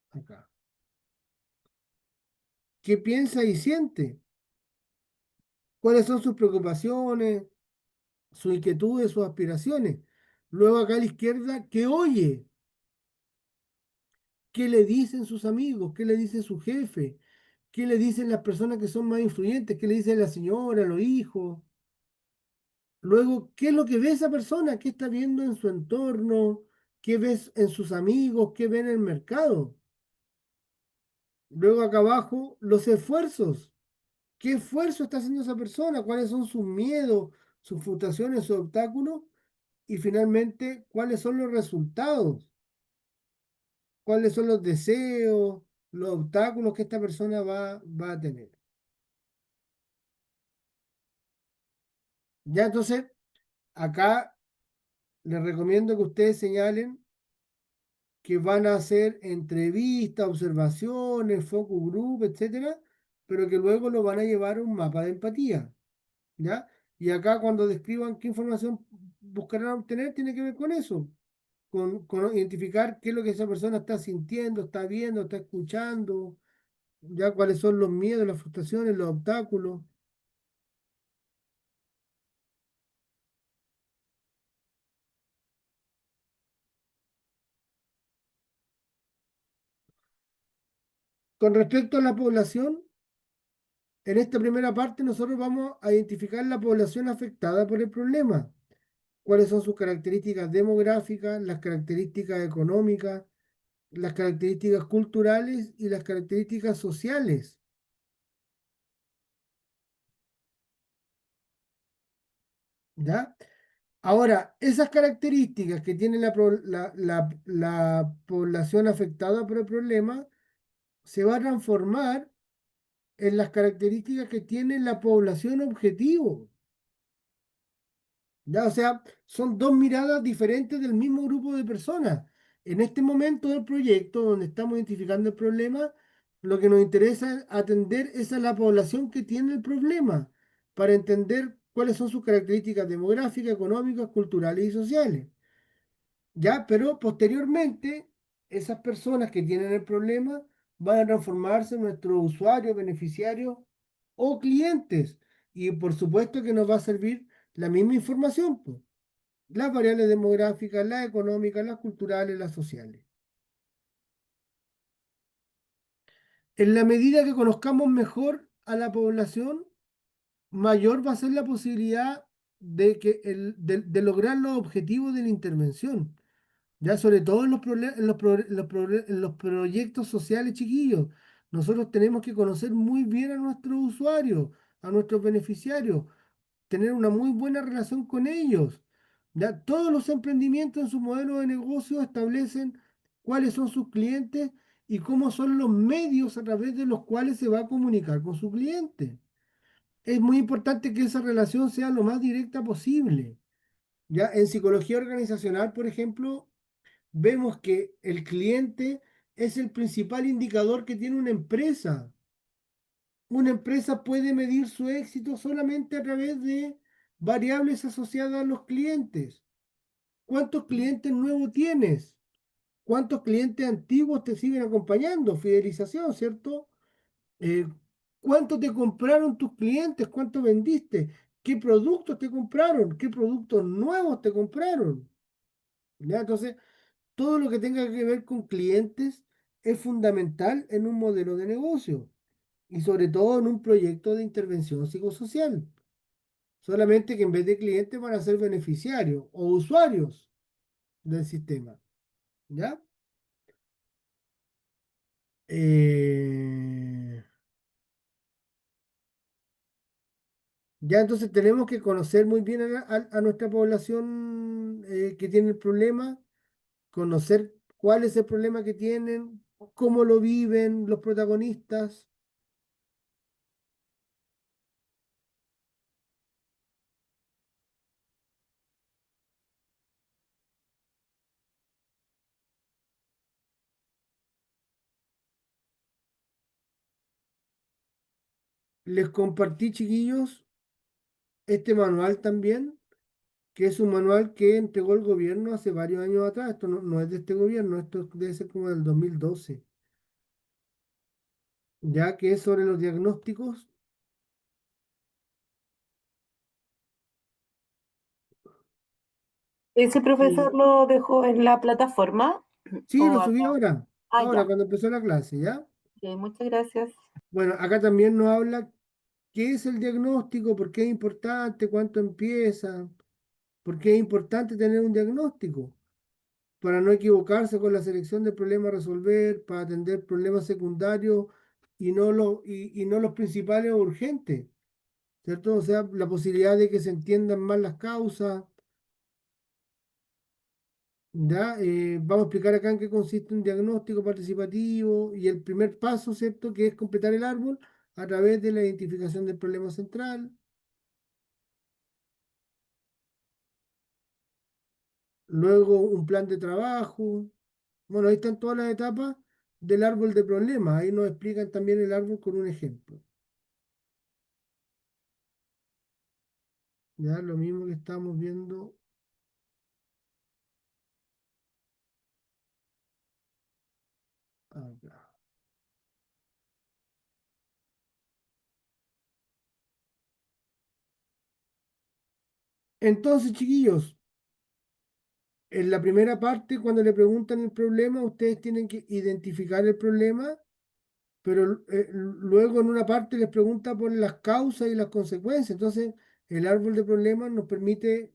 Speaker 1: Acá. ¿Qué piensa y siente? ¿Cuáles son sus preocupaciones, sus inquietudes, sus aspiraciones? Luego acá a la izquierda, ¿qué oye? ¿Qué le dicen sus amigos? ¿Qué le dice su jefe? ¿Qué le dicen las personas que son más influyentes? ¿Qué le dice la señora, los hijos? Luego, ¿qué es lo que ve esa persona? ¿Qué está viendo en su entorno? ¿Qué ves en sus amigos? ¿Qué ve en el mercado? Luego acá abajo, los esfuerzos. ¿Qué esfuerzo está haciendo esa persona? ¿Cuáles son sus miedos, sus frustraciones, sus obstáculos? Y finalmente, ¿cuáles son los resultados? ¿Cuáles son los deseos, los obstáculos que esta persona va a tener? Ya entonces, acá les recomiendo que ustedes señalen que van a hacer entrevistas, observaciones, focus group, etcétera, pero que luego lo van a llevar a un mapa de empatía, ¿ya? Y acá cuando describan qué información buscarán obtener, tiene que ver con eso, con identificar qué es lo que esa persona está sintiendo, está viendo, está escuchando, ya cuáles son los miedos, las frustraciones, los obstáculos. Con respecto a la población, en esta primera parte nosotros vamos a identificar la población afectada por el problema, cuáles son sus características demográficas, las características económicas, las características culturales y las características sociales, ¿ya? Ahora, esas características que tiene la población afectada por el problema se va a transformar en las características que tiene la población objetivo. ¿Ya? O sea, son dos miradas diferentes del mismo grupo de personas. En este momento del proyecto, donde estamos identificando el problema, lo que nos interesa atender es a la población que tiene el problema, para entender cuáles son sus características demográficas, económicas, culturales y sociales. ¿Ya? Pero posteriormente, esas personas que tienen el problema van a transformarse en nuestros usuarios, beneficiarios o clientes. Y por supuesto que nos va a servir la misma información, pues, las variables demográficas, las económicas, las culturales, las sociales. En la medida que conozcamos mejor a la población, mayor va a ser la posibilidad de lograr los objetivos de la intervención. Ya sobre todo en en los proyectos sociales chiquillos, nosotros tenemos que conocer muy bien a nuestros usuarios, a nuestros beneficiarios, tener una muy buena relación con ellos. Ya todos los emprendimientos en su modelo de negocio establecen cuáles son sus clientes y cómo son los medios a través de los cuales se va a comunicar con su cliente. Es muy importante que esa relación sea lo más directa posible. Ya en psicología organizacional, por ejemplo, vemos que el cliente es el principal indicador que tiene una empresa. Una empresa puede medir su éxito solamente a través de variables asociadas a los clientes. ¿Cuántos clientes nuevos tienes? ¿Cuántos clientes antiguos te siguen acompañando? Fidelización, ¿cierto? Eh, ¿Cuánto te compraron tus clientes? ¿Cuánto vendiste? ¿Qué productos te compraron? ¿Qué productos nuevos te compraron? ¿Ya? Entonces, todo lo que tenga que ver con clientes es fundamental en un modelo de negocio y sobre todo en un proyecto de intervención psicosocial. Solamente que en vez de clientes van a ser beneficiarios o usuarios del sistema. ¿Ya? Eh, ya entonces tenemos que conocer muy bien a nuestra población que tiene el problema, conocer cuál es el problema que tienen, cómo lo viven los protagonistas. Les compartí, chiquillos, este manual también, que es un manual que entregó el gobierno hace varios años atrás. Esto no es de este gobierno, esto debe ser como del 2012, ya que es sobre los diagnósticos.
Speaker 5: ¿Ese
Speaker 1: Y
Speaker 5: profesor lo dejó en la plataforma
Speaker 1: sí,
Speaker 5: o
Speaker 1: lo subí
Speaker 5: acá?
Speaker 1: ahora,
Speaker 5: Ah,
Speaker 1: ahora
Speaker 5: ya.
Speaker 1: cuando empezó la clase, ¿ya?
Speaker 5: Ok, muchas gracias.
Speaker 1: Bueno, acá también nos habla qué es el diagnóstico, por qué es importante, cuánto empieza, por qué es importante tener un diagnóstico, para no equivocarse con la selección de problemas a resolver, para atender problemas secundarios y no los principales o urgentes, ¿cierto? O sea, la posibilidad de que se entiendan mal las causas, ¿ya? Vamos a explicar acá en qué consiste un diagnóstico participativo y el primer paso, ¿cierto? Que es completar el árbol a través de la identificación del problema central. Luego un plan de trabajo. Bueno, ahí están todas las etapas del árbol de problemas. Ahí nos explican también el árbol con un ejemplo. Ya lo mismo que estamos viendo acá. Entonces, chiquillos, en la primera parte, cuando le preguntan el problema, ustedes tienen que identificar el problema, pero luego en una parte les pregunta por las causas y las consecuencias. Entonces, el árbol de problemas nos permite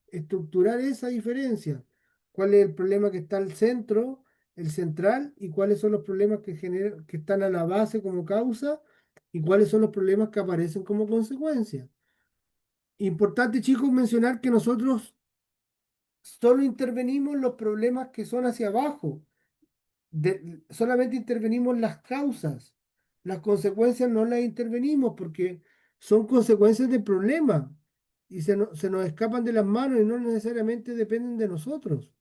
Speaker 1: estructurar esa diferencia. ¿Cuál es el problema que está al centro, el central, y cuáles son los problemas que están a la base como causa, y cuáles son los problemas que aparecen como consecuencia? Importante, chicos, mencionar que nosotros solo intervenimos los problemas que son hacia abajo, solamente intervenimos las causas. Las consecuencias no las intervenimos porque son consecuencias del problema y se nos escapan de las manos y no necesariamente dependen de nosotros.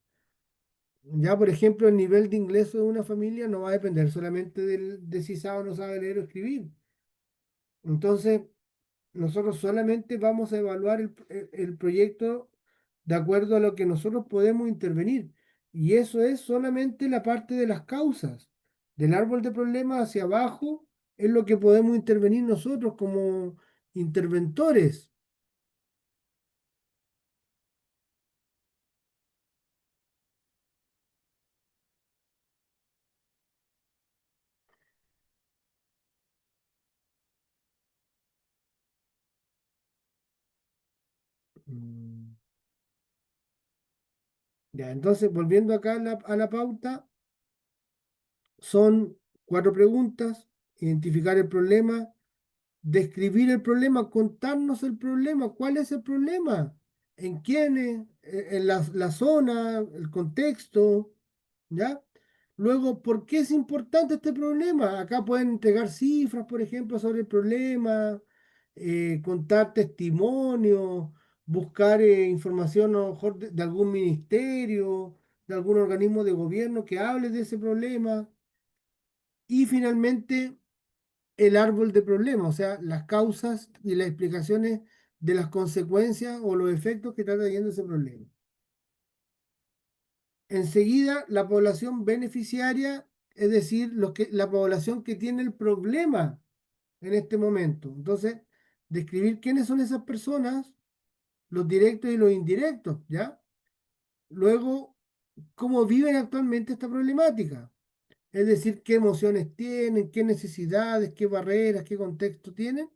Speaker 1: Ya, por ejemplo, el nivel de ingreso de una familia no va a depender solamente de si sabe o no sabe leer o escribir. Entonces, nosotros solamente vamos a evaluar el proyecto de acuerdo a lo que nosotros podemos intervenir. Y eso es solamente la parte de las causas. Del árbol de problemas hacia abajo es lo que podemos intervenir nosotros como interventores. Mm, Ya, entonces, volviendo acá a la pauta, son cuatro preguntas: identificar el problema, describir el problema, contarnos el problema, cuál es el problema, en quiénes, en la zona, el contexto, ¿ya? Luego, ¿por qué es importante este problema? Acá pueden entregar cifras, por ejemplo, sobre el problema, contar testimonios, buscar información a lo mejor de algún ministerio, de algún organismo de gobierno que hable de ese problema. Y finalmente, el árbol de problemas, o sea, las causas y las explicaciones de las consecuencias o los efectos que está trayendo ese problema. Enseguida, la población beneficiaria, es decir, la población que tiene el problema en este momento. Entonces, describir quiénes son esas personas, los directos y los indirectos, ¿ya? Luego, cómo viven actualmente esta problemática. Es decir, qué emociones tienen, qué necesidades, qué barreras, qué contexto tienen.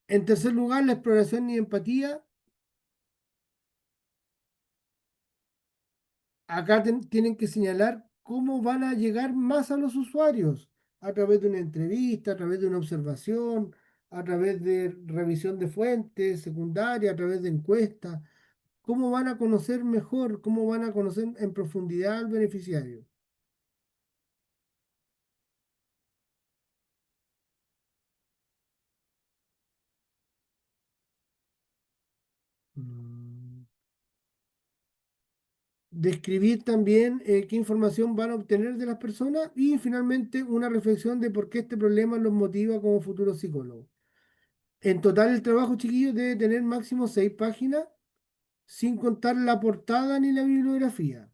Speaker 1: En tercer lugar, la exploración y empatía. Acá tienen que señalar cómo van a llegar más a los usuarios, a través de una entrevista, a través de una observación, a través de revisión de fuentes secundarias, a través de encuestas. ¿Cómo van a conocer mejor, cómo van a conocer en profundidad al beneficiario? Mm, describir también qué información van a obtener de las personas y finalmente una reflexión de por qué este problema los motiva como futuros psicólogos. En total el trabajo, chiquillos, debe tener máximo 6 páginas, sin contar la portada ni la bibliografía.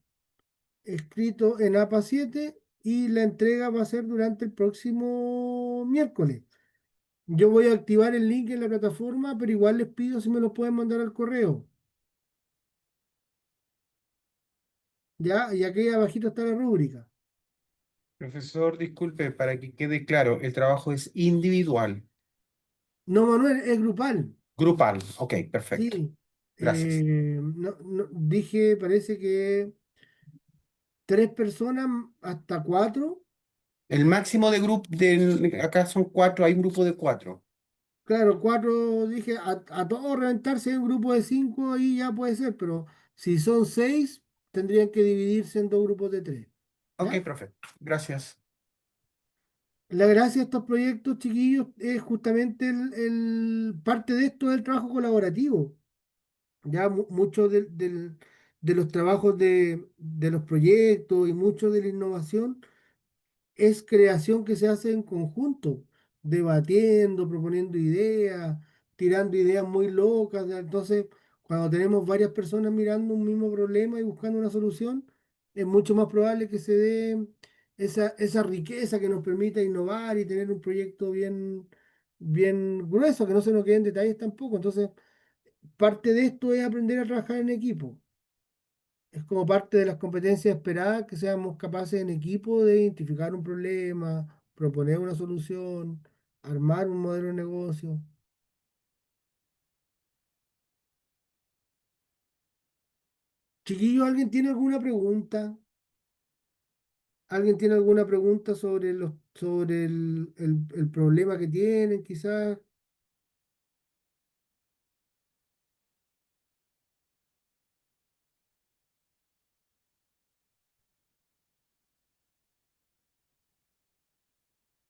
Speaker 1: Escrito en APA 7 y la entrega va a ser durante el próximo miércoles. Yo voy a activar el link en la plataforma, pero igual les pido si me lo pueden mandar al correo. Ya, y aquí abajito está la rúbrica.
Speaker 6: Profesor, disculpe, para que quede claro, el trabajo es individual,
Speaker 1: No, Manuel, es grupal.
Speaker 6: grupal. Ok, perfecto.
Speaker 1: Sí.
Speaker 6: Gracias.
Speaker 1: Dije, parece que 3 personas hasta 4.
Speaker 6: El máximo de grupo, acá son 4, hay un grupo de 4.
Speaker 1: Claro, 4, dije, a todos reventarse en un grupo de 5, ahí ya puede ser, pero si son 6, tendrían que dividirse en 2 grupos de 3.
Speaker 6: Ok,
Speaker 1: ¿Ya?
Speaker 6: profe, gracias.
Speaker 1: La gracia de estos proyectos, chiquillos, es justamente parte de esto es el trabajo colaborativo. Ya muchos de los trabajos de los proyectos y mucho de la innovación es creación que se hace en conjunto, debatiendo, proponiendo ideas, tirando ideas muy locas. ¿Ya? Entonces, cuando tenemos varias personas mirando un mismo problema y buscando una solución, es mucho más probable que se dé esa riqueza que nos permita innovar y tener un proyecto bien grueso, que no se nos queden detalles tampoco. Entonces, parte de esto es aprender a trabajar en equipo. Es como parte de las competencias esperadas que seamos capaces en equipo de identificar un problema, proponer una solución, armar un modelo de negocio. Chiquillos, ¿alguien tiene alguna pregunta? ¿Alguien tiene alguna pregunta sobre el problema que tienen, quizás?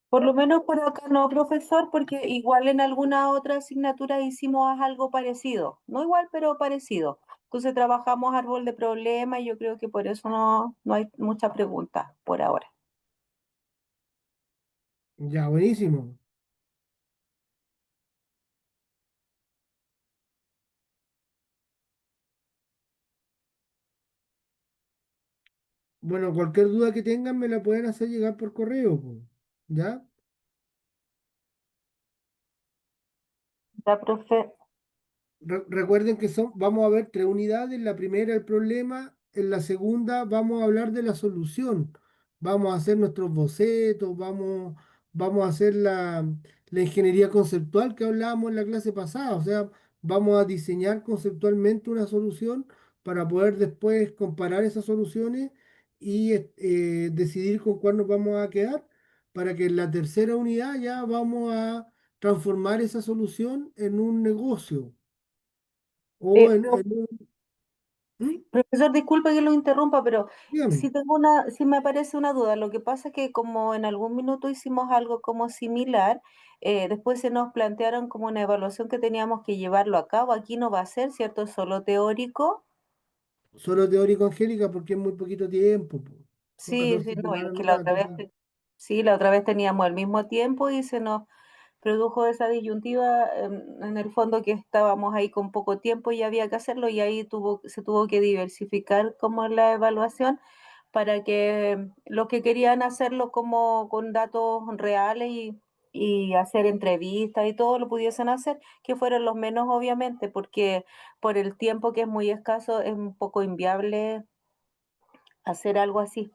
Speaker 5: Por lo menos por acá no, profesor, porque igual en alguna otra asignatura hicimos algo parecido. No igual, pero parecido. Entonces trabajamos árbol de problema y yo creo que por eso no hay mucha pregunta por ahora.
Speaker 1: Ya, buenísimo. Bueno, cualquier duda que tengan me la pueden hacer llegar por correo, po, ¿ya?
Speaker 5: Ya, profe,
Speaker 1: Recuerden que vamos a ver 3 unidades. La primera, el problema. En la segunda, vamos a hablar de la solución. Vamos a hacer nuestros bocetos, vamos a hacer la ingeniería conceptual que hablábamos en la clase pasada. O sea, vamos a diseñar conceptualmente una solución para poder después comparar esas soluciones y decidir con cuál nos vamos a quedar, para que en la tercera unidad ya vamos a transformar esa solución en un negocio o
Speaker 5: eh,
Speaker 1: en un... ¿Mm?
Speaker 5: profesor, disculpe que lo interrumpa, pero
Speaker 1: Dígame.
Speaker 5: sí me aparece una duda. Lo que pasa es que como en algún minuto hicimos algo como similar, después se nos plantearon como una evaluación que teníamos que llevarlo a cabo. Aquí no va a ser, ¿cierto? Es solo teórico.
Speaker 1: Solo teórico, Angélica, porque es muy poquito tiempo, po. Son
Speaker 5: Sí,
Speaker 1: 14
Speaker 5: sí, no, es
Speaker 1: semanas
Speaker 5: que la
Speaker 1: nomás,
Speaker 5: otra vez,
Speaker 1: total.
Speaker 5: sí, la otra vez teníamos el mismo tiempo y se nos produjo esa disyuntiva, en el fondo que estábamos ahí con poco tiempo y había que hacerlo y ahí se tuvo que diversificar como la evaluación para que los que querían hacerlo como con datos reales y hacer entrevistas y todo lo pudiesen hacer, que fueron los menos obviamente, porque por el tiempo que es muy escaso es un poco inviable hacer algo así.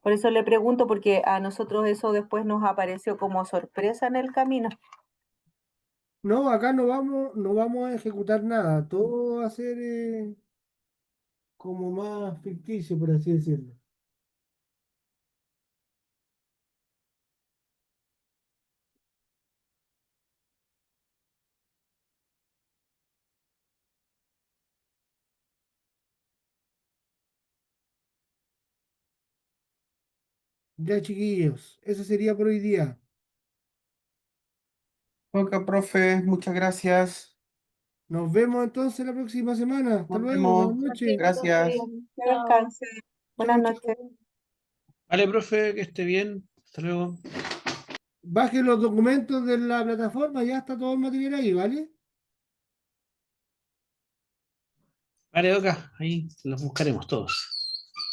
Speaker 5: Por eso le pregunto, porque a nosotros eso después nos apareció como sorpresa en el camino.
Speaker 1: No, acá no vamos a ejecutar nada. Todo va a ser como más ficticio, por así decirlo. Ya, chiquillos, eso sería por hoy día.
Speaker 6: Ok, profe, muchas gracias.
Speaker 1: Nos vemos entonces la próxima semana. Hasta
Speaker 6: Nos
Speaker 1: luego, buenas
Speaker 6: vemos.
Speaker 1: noches.
Speaker 6: Gracias.
Speaker 5: Que descanse. Buenas
Speaker 1: Chao,
Speaker 5: noches.
Speaker 1: chao.
Speaker 7: Vale, profe, que esté bien. Hasta luego.
Speaker 1: Baje los documentos de la plataforma, ya está todo el material ahí, ¿vale?
Speaker 7: Vale, Oka, ahí los buscaremos todos.